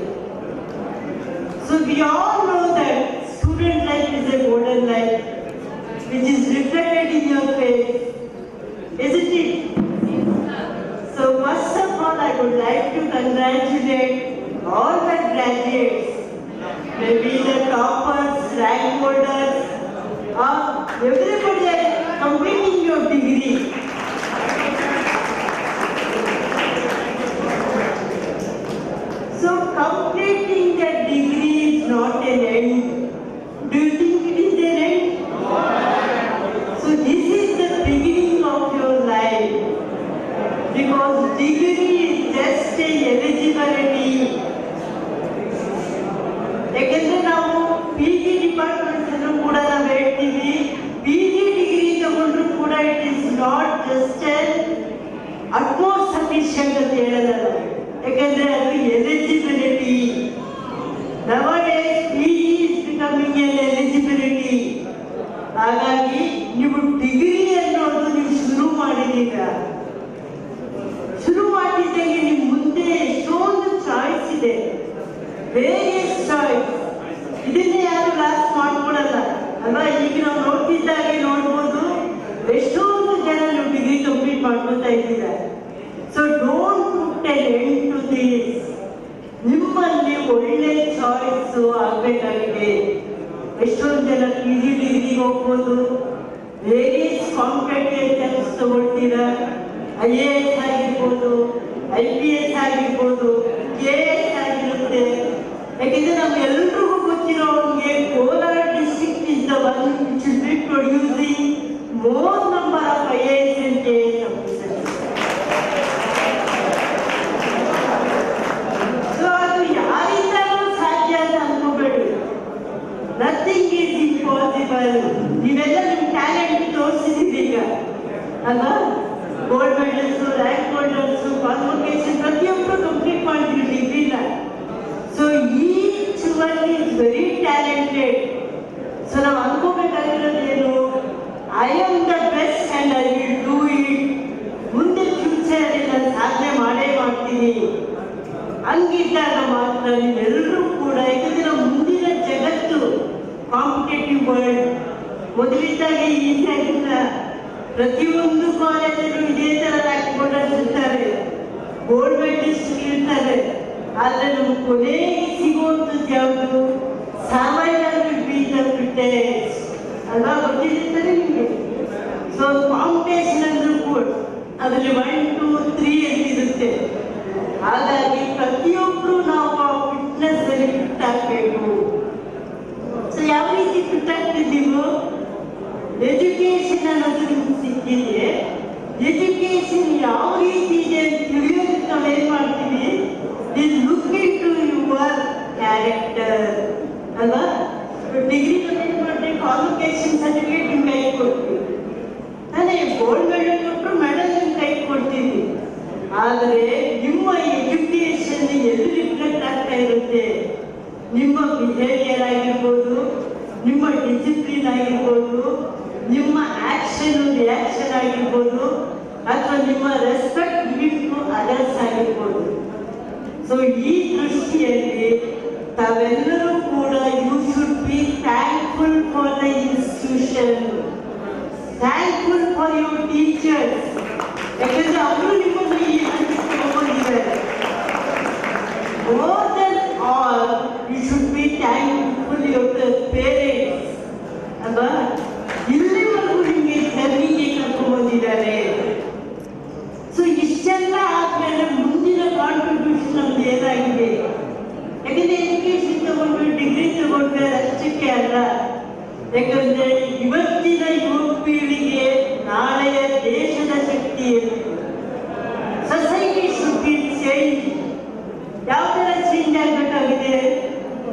So we all know that student life is a golden life, which is reflected in your face, isn't it? So first of all, I would like to congratulate all the graduates, maybe the toppers, rank holders, or everybody that's completing your degree. So completing the degree is not an end. Do you think it is an end? So this is the beginning of your life. Because degree is just a eligibility. ಯಾಕೆಂದ್ರೆ ನಾವು PG departments ಅನ್ನು ಕೂಡ ನಾವು ಹೇಳ್ತೀವಿ, PG degree ತಗೊಂಡ್ರು ಕೂಡ it is not just utmost sufficient ಅಂತ ಹೇಳಲ್ಲ. ಯಾಕಂದ್ರೆ ಅದು eligibility. Nowadays PG is becoming an eligibility. ಹಾಗಾಗಿ ನೀವು ಡಿಗ್ರಿ ಅನ್ನೋದು ನೀವು ಶುರು ಮಾಡಿದ್ದೀರಾ. ಶುರು ಮಾಡಿದ್ದಂಗೆ ನಿಮ್ಮ ಮುಂದೆ ಎಷ್ಟೊಂದು ಚಾಯ್ಸ್ ಇದೆ, ವೇರಿಯಸ್ ಚಾಯ್ಸ್. ಇದನ್ನ ಯಾರು ಲಾಸ್ಟ್ ಮಾಡ್ಕೊಡಲ್ಲ ಅಲ್ವಾ? ಈಗ ನಾವು ನೋಡ್ತಿದ್ದಾಗೆ ನೋಡ್ಬೋದು ಎಷ್ಟೊಂದು ಜನ ನೀವು ಡಿಗ್ರಿ ಕಂಪ್ಲೀಟ್ ಮಾಡ್ಕೊತಾ ಇದ್ದೀರಾ. So don't put an end to this. ನಿಮ್ಮಲ್ಲಿ ಒಳ್ಳೆ ಚಾಯ್ಸ್ ಆಗ್ಬೇಕಾಗಿದೆ. ಎಷ್ಟೊಂದು ಜನ PG ಡಿಗ್ರಿಗೆ ಹೋಗ್ಬೋದು, ವೇರಿಯಸ್ ಕಾಂಪಿಟೇಟಿವ್ ಎಕ್ಸಾಮ್ಸ್ ತಗೊಳ್ತೀರಾ. IAS ಆಗಿರ್ಬೋದು, IPS ಆಗಿರ್ಬೋದು, KS ಆಗಿರುತ್ತೆ. ಯಾಕೆಂದ್ರೆ ನಮ್ಗೆಲ್ರಿಗೂ ಗೊತ್ತಿರೋ ಅವ್ರಿಗೆ Kolar district is the one which will be producing more number of IAS and KS officers. So ಅದು ಯಾರಿಂದಲೂ ಸಾಧ್ಯ ಅಂತ ಅನ್ಕೋಬೇಡಿ. Nothing is impossible. ನೀವೆಲ್ಲ ನಿಮ್ಮ ಟ್ಯಾಲೆಂಟ್ ತೋರಿಸಿದ್ದೀರಿ ಈಗ ಅಲ್ವಾ? Gold medals, rank holders, convocation ಪ್ರತಿಯೊಬ್ಬರು ಕಂಪ್ಲೀಟ್ ಮಾಡಿದ್ರಿ ಡಿಗ್ರಿನ. So each one is very talented. So ನಾವು ಅನ್ಕೋಬೇಕಾಗಿರೋದು ಏನು? I am the best and I will do it. ಮುಂದೆ ಫ್ಯೂಚರ್ ನಾನು ಸಾಧನೆ ಮಾಡೇ ಮಾಡ್ತೀನಿ. ಹಂಗಿದ್ದಾಗ ಮಾತ್ರ ನೀವೆಲ್ಲರೂ ಕೂಡ, ಯಾಕಂದ್ರೆ ನಾವು ಮುಂದಿನ ಜಗತ್ತು ಕಾಂಪಿಟೇಟಿವ್ ವರ್ಲ್ಡ್. ಮೊದಲಿದ್ದಾಗ ಈಸಿ ಆಗಿಲ್ಲ. ಪ್ರತಿಯೊಂದು ಕಾಲೇಜಲ್ಲೂ ಇದೇ ತರ ರ್ಯಾಂಕ್ ಹೋಲ್ಡರ್ಸ್ ಇರ್ತಾರೆ, ಗೋಲ್ಡ್ ಮೆಡಲಿಸ್ಟ್ ಇರ್ತಾರೆ. ಆದ್ರೆ ನಮ್ಗೆ ಕೊನೆಗೆ ಸಿಗುವಂಥದ್ದು ಯಾವುದು? ಸಾಮಾನ್ಯ ಫಿಟ್ನೆಸ್ ಅಲ್ವಾ? ಗೊತ್ತಿರ್ತಾರೆ ನಿಮಗೆ. ಸೊ ಕಾಂಪಿಟೇಷನ್ ಅಂದ್ರೂ ಕೂಡ ಅದರಲ್ಲಿ 1, 2, 3 ಅಂತ ಇರುತ್ತೆ. ಹಾಗಾಗಿ ಪ್ರತಿಯೊಬ್ಬರು ನಾವು ಆ ಫಿಟ್ನೆಸ್ ಅಲ್ಲಿ ಫಿಟ್ ಆಗಬೇಕು. ಸೊ ಯಾವ ರೀತಿ ಫಿಟ್ ಆಗ್ತಿದ್ದೀವೋ, ಎಜುಕೇಶನ್ ಅನ್ನೋದು ನಿಮ್ಗೆ ಸಿಕ್ಕಿದೆ. ಎಜುಕೇಶನ್ ಯಾವ ರೀತಿ ಇದೆ ಅಂತ ತಿಳಿಯೋದಕ್ಕೆ ನಾವೇನ್ ಮಾಡ್ತೀವಿ? Is look into your character ಅಲ್ವಾ? ಡಿಗ್ರಿ ಕಂಪ್ಲೀಟ್ ಮಾಡಿದ್ರೆ ಕಾನ್ವೊಕೇಶನ್ ಸರ್ಟಿಫಿಕೇಟ್ ನಿಮ್ ಕೈ ಕೊಡ್ತೀವಿ ತಾನೇ, ಗೋಲ್ಡ್ ಮೆಡಲ್ ಕೊಟ್ಟರು ಮೆಡಲ್ ನಿಮ್ ಕೈ ಕೊಡ್ತೀವಿ. ಆದರೆ ನಿಮ್ಮ ಎಜುಕೇಶನ್ ಎಲ್ಲಿ ರಿಫ್ಲೆಕ್ಟ್ ಆಗ್ತಾ ಇರುತ್ತೆ? ನಿಮ್ಮ ಬಿಹೇವಿಯರ್ ಆಗಿರ್ಬೋದು, ನಿಮ್ಮ ಡಿಸಿಪ್ಲಿನ್ ಆಗಿರ್ಬೋದು, ನಿಮ್ಮ ಆಕ್ಷನ್ ರಿಯಾಕ್ಷನ್ ಆಗಿರ್ಬೋದು, ಅಥವಾ ನಿಮ್ಮ ರೆಸ್ಪೆಕ್ಟ್ ಗಿವಿಂಗ್ ಟು ಅದರ್ಸ್ ಆಗಿರ್ಬೋದು. ಸೊ ಈ ದೃಷ್ಟಿಯಲ್ಲಿ ತಾವೆಲ್ಲರೂ ಕೂಡ you should be thankful for the institution, thankful for your teachers. ಯಾಕಂದ್ರೆ ಅವರು ನಿಮ್ಮನ್ನು ಈ ಹಂತಕ್ಕೆ ತಗೊಂಡಿದ್ದಾರೆ. More than all you should be thankful your parents ಅಲ್ವಾ? ಯಾಕಂದ್ರೆ ಇವತ್ತಿನ ಯುವ ಪೀಳಿಗೆ ನಾಳೆಯ ದೇಶದ ಶಕ್ತಿ. Society should be change. ಯಾವ ತರ ಚೇಂಜ್ ಆಗ್ಬೇಕಾಗಿದೆ?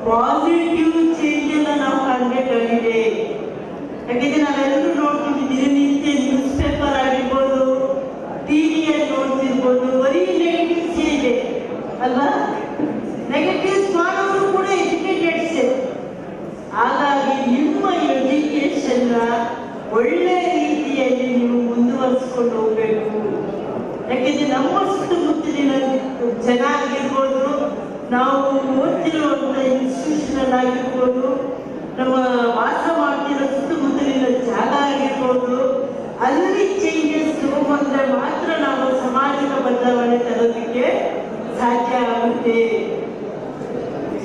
ಪಾಸಿಟಿವ್ ಚೇಂಜ್ ಅನ್ನ ನಾವು ಕಾಣಬೇಕಾಗಿದೆ. ಯಾಕಂದ್ರೆ ನಾವೆಲ್ಲರೂ ನೋಡ್ಕೊಂಡಿದ್ದೀವಿ, ನಿತ್ಯ ನ್ಯೂಸ್ ಪೇಪರ್ ಆಗಿರ್ಬೋದು, ಟಿವಿಯಲ್ಲಿ ನೋಡ್ತಿರ್ಬೋದು, ಬರೀ ನೆಗೆಟಿವ್ಸ್ ಇದೆ ಅಲ್ವಾ? ನೆಗೆಟಿವ್ಸ್ ಮಾಡೋರು ಕೂಡ ಎಜುಕೇಟೆಡ್ಸ್. ಹಾಗಾಗಿ ನಿಮ್ಮ ಎಜುಕೇಶನ್ ಒಳ್ಳೆ ರೀತಿಯಲ್ಲಿ ನೀವು ಮುಂದುವರಿಸ್ಕೊಂಡು ಹೋಗ್ಬೇಕು. ಯಾಕೆಂದ್ರೆ ನಮ್ಮ ಸುತ್ತಮುತ್ತಲಿನ ಜನ ಆಗಿರ್ಬೋದು, ನಾವು ಓದ್ತಿರುವಂಥ ಇನ್ಸ್ಟಿಟ್ಯೂಷನ್ ಆಗಿರ್ಬೋದು, ನಮ್ಮ ವಾಸ ಮಾಡ್ತಿರೋ ಸುತ್ತಮುತ್ತಲಿನ ಜಾಗ ಆಗಿರ್ಬೋದು, ಅಲ್ಲಿ ಚೇಂಜಸ್ ತಗೊಂಡ್ಬಂದ್ರೆ ಮಾತ್ರ ನಾವು ಸಮಾಜದ ಬದಲಾವಣೆ ತರೋದಕ್ಕೆ ಸಾಧ್ಯ ಆಗುತ್ತೆ.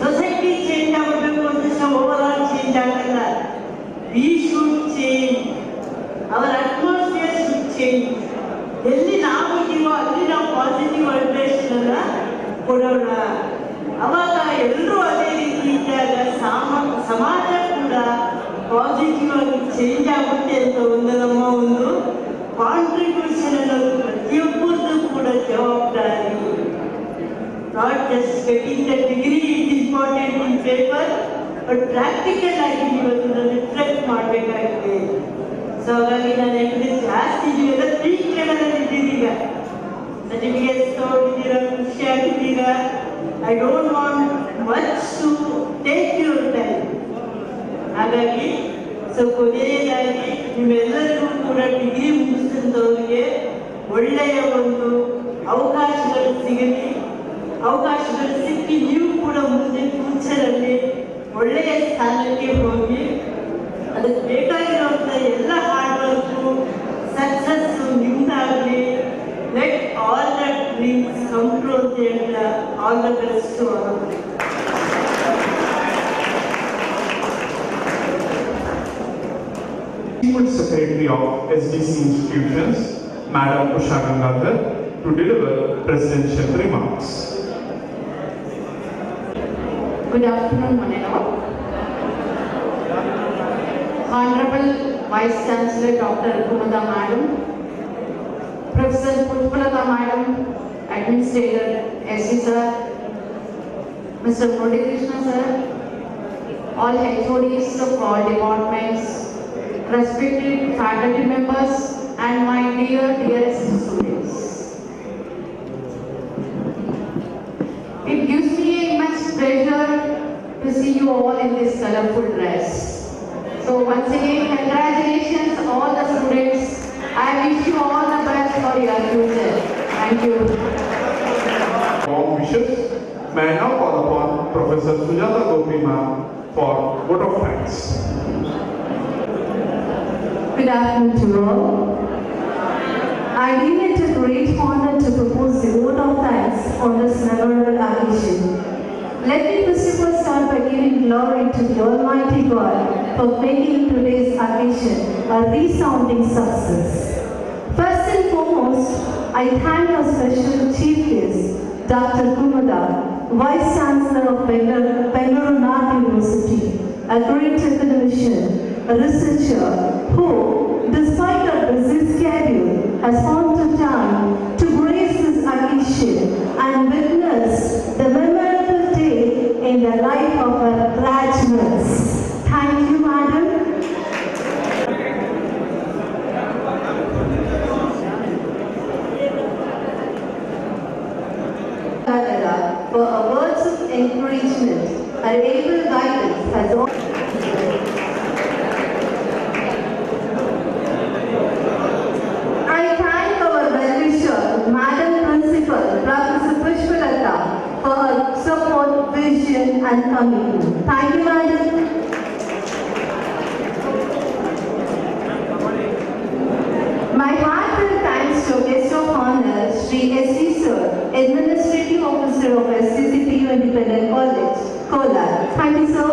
ಸೊಸೈಟಿ ಚೇಂಜ್ ಆಗಬೇಕು ಅಂತ ಓವರ್ ಆಲ್ ಚೇಂಜ್ ಆಗಲ್ಲ. We should change, our atmosphere should change. ಎಲ್ಲಿ ನಾವು ಇದೀವೋ ಅಲ್ಲಿ ನಾವು ಪಾಸಿಟಿವ್ ವೈಬ್ರೇಷನ್ ಅನ್ನ ಕೊಡೋಣ. ಅವಾಗ ಎಲ್ಲರೂ ಅದೇ ರೀತಿ ಇದ್ದಾಗ ಸಮಾಜ ಕೂಡ ಪಾಸಿಟಿವ್ ಆಗಿ ಚೇಂಜ್ ಆಗುತ್ತೆ ಅಂತ ನಮ್ಮ ಒಂದು ಕಾಂಟ್ರಿಬ್ಯೂಷನ್ ಅನ್ನೋದು ಪ್ರತಿಯೊಬ್ಬರದ್ದು ಕೂಡ ಜವಾಬ್ದಾರಿ. Not just getting the degree is important in paper, but practical ಆಗಿ ನೀವು ಅದನ್ನು ರಿಫ್ಲೆಕ್ಟ್ ಮಾಡಬೇಕಾಗಿದೆ. ಸೊ ಹಾಗಾಗಿ ನಾನು ಯಾಕಂದ್ರೆ ಜಾಸ್ತಿ ನೀವೆಲ್ಲ ಪೀಕ್ ಲೆವೆಲಲ್ಲಿ ಇದ್ದೀರೀಗ, ಸರ್ಟಿಫಿಕೇಟ್ಸ್ ತಗೊಂಡಿದ್ದೀರಾ, ಖುಷಿ ಆಗಿದ್ದೀರಾ. I don't want much to take your time. ಹಾಗಾಗಿ ಸೊ ಕೊನೆಯದಾಗಿ ನಿಮ್ಮೆಲ್ಲರಿಗೂ ಕೂಡ ಡಿಗ್ರಿ ಮುಗಿಸಿದವರಿಗೆ ಒಳ್ಳೆಯ ಒಂದು ಅವಕಾಶಗಳು ಸಿಗಲಿ. ಅವಕಾಶಗಳು ಸಿಕ್ಕಿ ನೀವು ಕೂಡ ಮುಂದೆ ಫ್ಯೂಚರಲ್ಲಿ ಒಳ್ಳೆಯ ಸ್ಥಾನಕ್ಕೆ ಹೋಗಿ ಅದಕ್ಕೆ ಬೇಕಾಗಿರುವಂಥ ಎಲ್ಲ ಹಾರ್ಡ್ ವರ್ಕು ಸಕ್ಸಸ್ಸು ನಿಮ್ದಾಗಲಿ. Let all that dreams come true ಅಂತ ಹೇಳ್ತಾ all the best to all. Distinguished Secretary of SDC Institutions, Madam Usha Gangadhar, to deliver presidential remarks. Good afternoon, one and all. Honorable Vice Chancellor Dr. Kumada Madam, Professor Pushpalata Madam, Administrator SC Sir, Mr. Murali Krishna Sir, all HODs of all departments, respected faculty members, and my dearest students. It gives me much pleasure to see you all in this colorful dress. So once again, congratulations all the students. I wish you all the best for your future. Thank you. Warm wishes. May I now call upon Professor Sujata Gopima for vote of thanks. Good afternoon to all. I deem it a great honor to propose the vote of thanks on this memorable occasion. Let me first of all start by giving glory to the Almighty God for making today's occasion a resounding success. First and foremost, I thank our special chief guest, Dr. Kumada, Vice Chancellor of Bangalore North University, a great academician, a researcher who, despite our busy schedule, has found the time to grace this occasion and witness the memorable day in the life of our graduates. Thank you, Madam. Canada, for our words of encouragement, our able guidance has I thank our well-wisher, Madam Principal, Professor Pushpalata, for her support, vision and commitment. Thank you, Madam. My heartfelt thanks to guest of honor, Sri S.C. Sir, Administrative Officer of SCCTU Independent College, Kolar. Thank you, sir.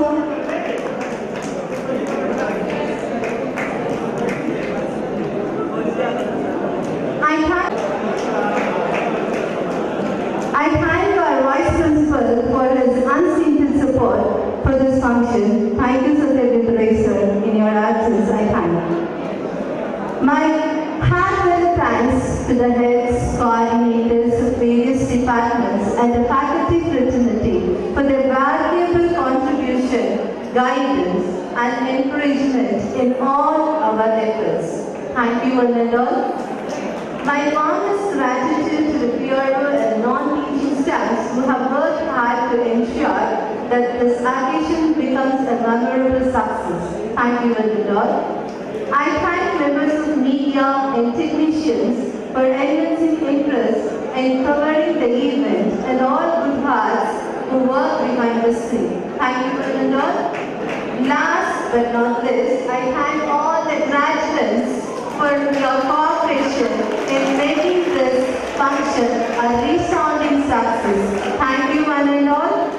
I thank our Vice Principal for his unstinted support for this function. Thank you, Secretary Sir, in your and the faculty fraternity for their valuable contribution, guidance, and encouragement in all our efforts. Thank you one and all. My warmest gratitude to the PRO and non-teaching staffs who have worked hard to ensure that this occasion becomes a memorable success. Thank you one and all. I thank members of media and technicians for evincing interest in covering the event and all good hearts who work behind the scene. Thank you one and all. Last but not least, I thank all the graduates for your cooperation in making this function a resounding success. Thank you one and all.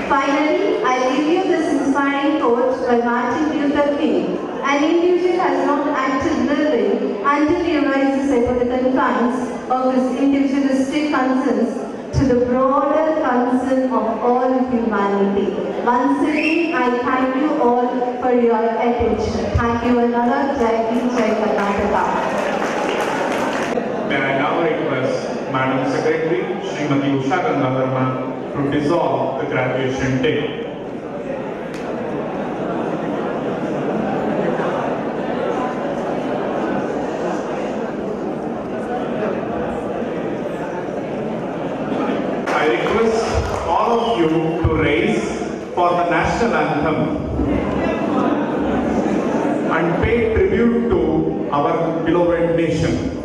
Finally, I give you this inspiring quote by Martin Luther King. An individual has not acted living until he realizes about the confines of his individualistic concerns to the broader concern of all humanity. Once again, I thank you all for your attention. Thank you another. Jai Hind, Jai Karnataka. May I now request Madam Secretary Srimati Usha Ganga to dissolve the graduation day. I request all of you to raise for the national anthem and pay tribute to our beloved nation.